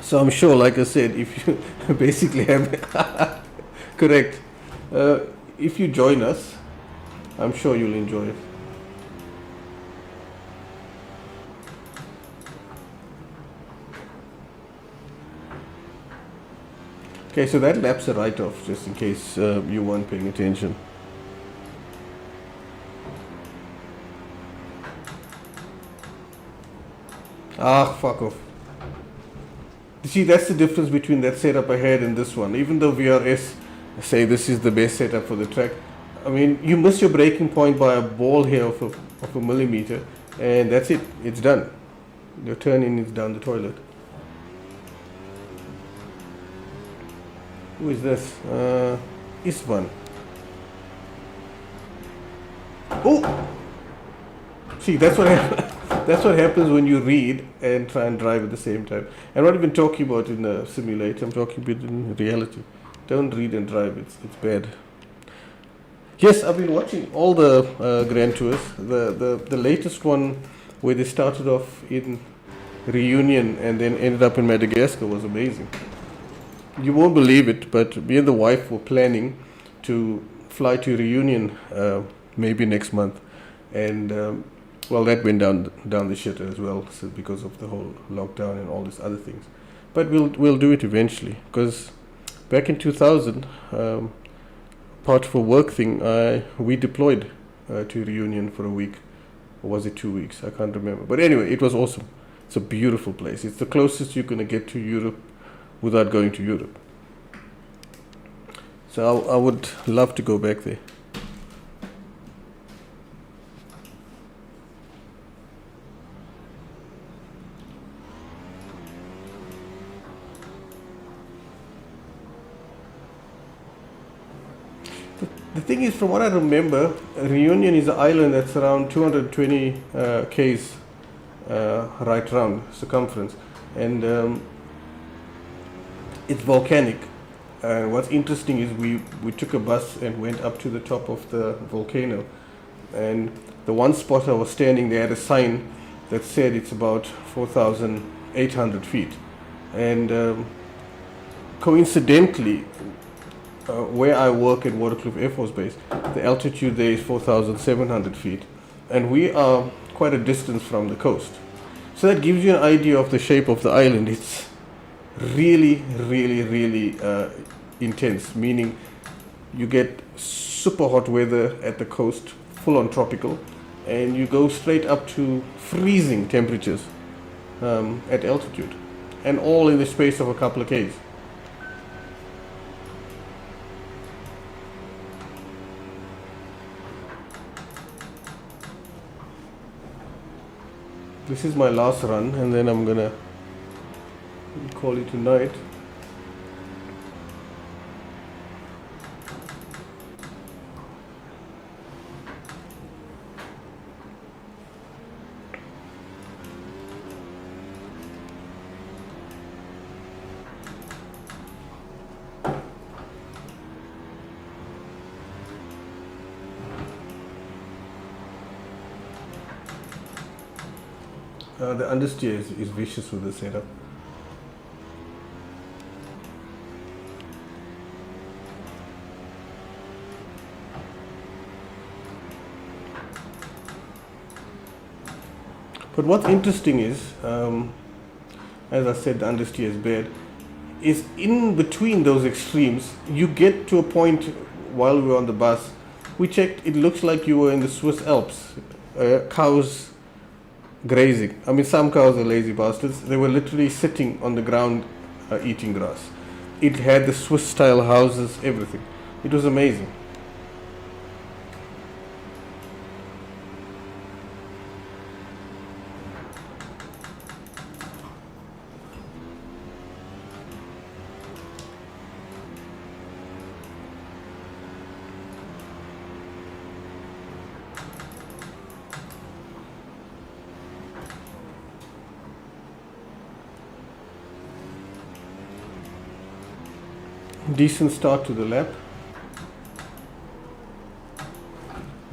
So I'm sure, like I said, if you basically have correct, if you join us, I'm sure you'll enjoy it. Okay, so that lap's a write-off, just in case you weren't paying attention. Fuck off. See, that's the difference between that setup I had and this one. Even though VRS say this is the best setup for the track, I mean, you miss your braking point by a ball here of a millimeter, and that's it. It's done. Your turn-in is down the toilet. Who is this? Istvan. Oh! See, that's what happens. That's what happens when you read and try and drive at the same time. I'm not even talking about in a simulator. I'm talking about in reality. Don't read and drive. It's bad. Yes, I've been watching all the Grand Tours. The latest one where they started off in Reunion and then ended up in Madagascar was amazing. You won't believe it, but me and the wife were planning to fly to Reunion maybe next month, and well, that went down the shitter as well, so because of the whole lockdown and all these other things. But we'll do it eventually, because back in 2000, part of a work thing, we deployed to Reunion for a week, or was it 2 weeks? I can't remember. But anyway, it was awesome. It's a beautiful place. It's the closest you're going to get to Europe without going to Europe. So I would love to go back there. The thing is, from what I remember, Reunion is an island that's around 220 k's right round circumference, and it's volcanic. And what's interesting is we took a bus and went up to the top of the volcano, and the one spot I was standing, they had a sign that said it's about 4,800 feet, and coincidentally, where I work at Waterkloof Air Force Base, the altitude there is 4,700 feet, and we are quite a distance from the coast. So that gives you an idea of the shape of the island. It's really, really, really intense, meaning you get super hot weather at the coast, full on tropical, and you go straight up to freezing temperatures at altitude, and all in the space of a couple of k's. This is my last run, and then I'm gonna call it a night. The understeer is vicious with the setup. But what's interesting is, as I said, the understeer is bad, is in between those extremes, you get to a point while we were on the bus, we checked, it looks like you were in the Swiss Alps, cows grazing. I mean, some cows are lazy bastards. They were literally sitting on the ground eating grass. It had the Swiss style houses, everything. It was amazing. Decent start to the lap.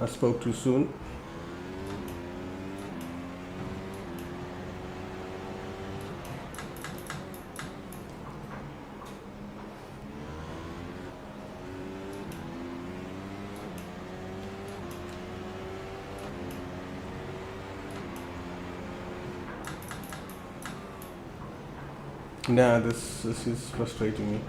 I spoke too soon. Nah, this is frustrating me.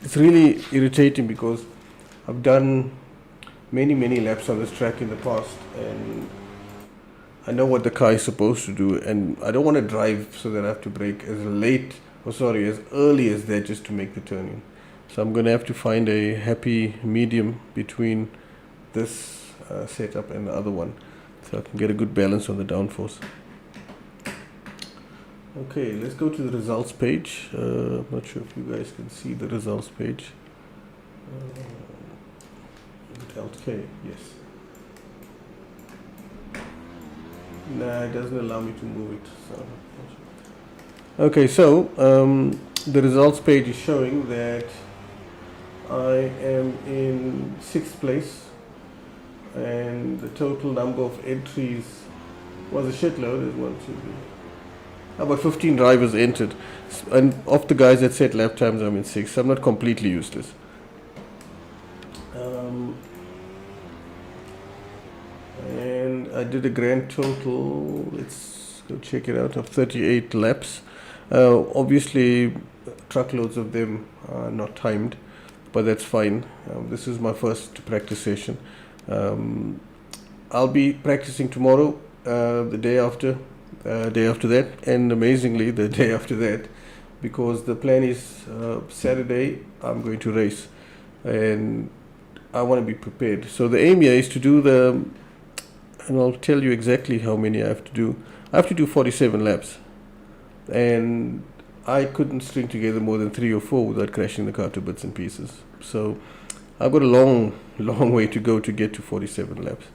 It's really irritating because I've done many laps on this track in the past, and I know what the car is supposed to do, and I don't want to drive so that I have to brake as early as that just to make the turn in. So I'm going to have to find a happy medium between this setup and the other one, so I can get a good balance on the downforce. Okay, let's go to the results page. I'm not sure if you guys can see the results page. Okay, yes. Nah, it doesn't allow me to move it. Okay, so the results page is showing that I am in 6th place, and the total number of entries was a shitload. There's 1, 2, 3. About 15 drivers entered, and of the guys that set lap times, I'm in 6th. So I'm not completely useless. And I did a grand total, let's go check it out, of 38 laps. Obviously, truckloads of them are not timed, but that's fine. This is my first practice session. I'll be practicing tomorrow, the day after, day after that, and amazingly the day after that, because the plan is Saturday I'm going to race, and I want to be prepared. So the aim here is to do and I'll tell you exactly how many I have to do. I have to do 47 laps, and I couldn't string together more than 3 or 4 without crashing the car to bits and pieces. So I've got a long way to go to get to 47 laps.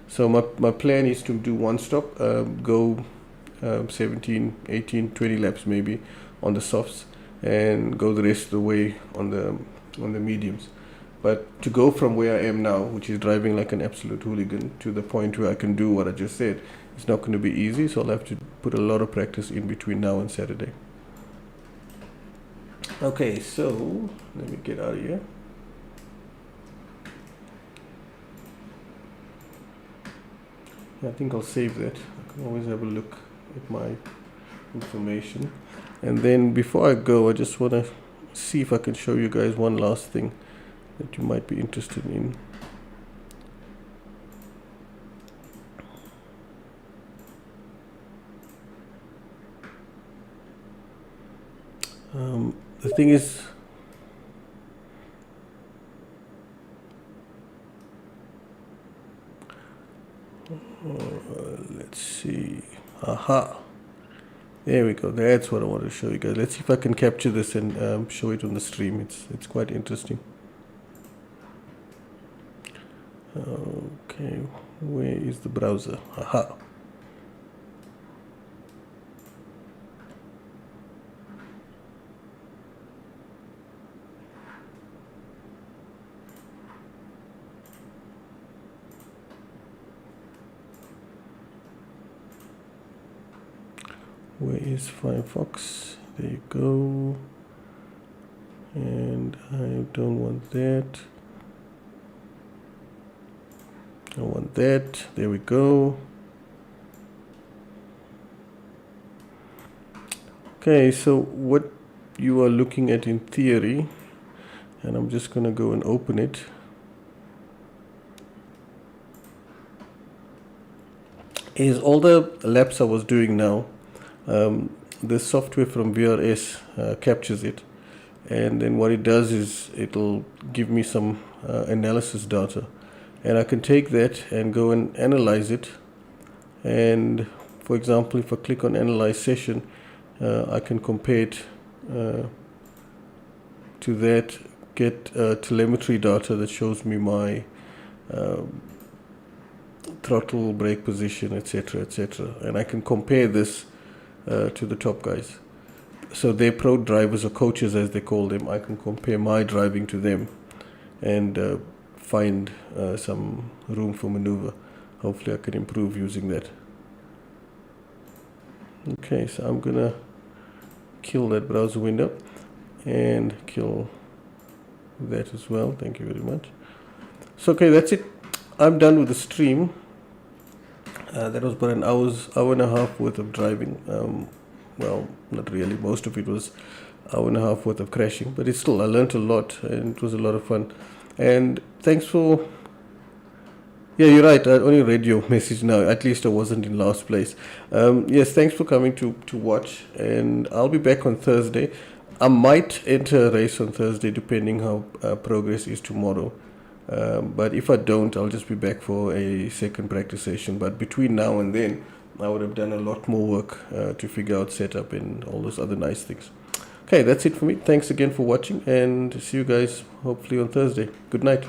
So my plan is to do one stop, go 17, 18, 20 laps maybe on the softs, and go the rest of the way on the mediums. But to go from where I am now, which is driving like an absolute hooligan, to the point where I can do what I just said, it's not going to be easy. So I'll have to put a lot of practice in between now and Saturday. Okay, so let me get out of here. I think I'll save that. I can always have a look at my information. And then before I go, I just want to see if I can show you guys one last thing that you might be interested in. The thing is, let's see. Aha. There we go. That's what I want to show you guys. Let's see if I can capture this and show it on the stream. It's quite interesting. Okay, where is the browser? Aha. Where is Firefox? There you go. And I don't want that. I want that. There we go. Okay, so what you are looking at in theory, and I'm just going to go and open it. Is all the laps I was doing now. The software from VRS captures it, and then what it does is it'll give me some analysis data, and I can take that and go and analyze it. And for example, if I click on analyze session, I can compare it to that, get telemetry data that shows me my throttle, brake position, etc., etc., and I can compare this to the top guys. So they're pro drivers, or coaches as they call them. I can compare my driving to them and find some room for maneuver. Hopefully I can improve using that. Okay, so I'm gonna kill that browser window and kill that as well. Thank you very much. So okay, that's it. I'm done with the stream. That was about an hour and a half worth of driving. Well, not really. Most of it was hour and a half worth of crashing, but it's still, I learned a lot and it was a lot of fun. And thanks for, yeah, you're right. I only read your message now. At least I wasn't in last place. Yes, thanks for coming to watch, and I'll be back on Thursday. I might enter a race on Thursday depending how progress is tomorrow. But if I don't, I'll just be back for a second practice session. But between now and then, I would have done a lot more work to figure out setup and all those other nice things. Okay, that's it for me. Thanks again for watching, and see you guys hopefully on Thursday. Good night.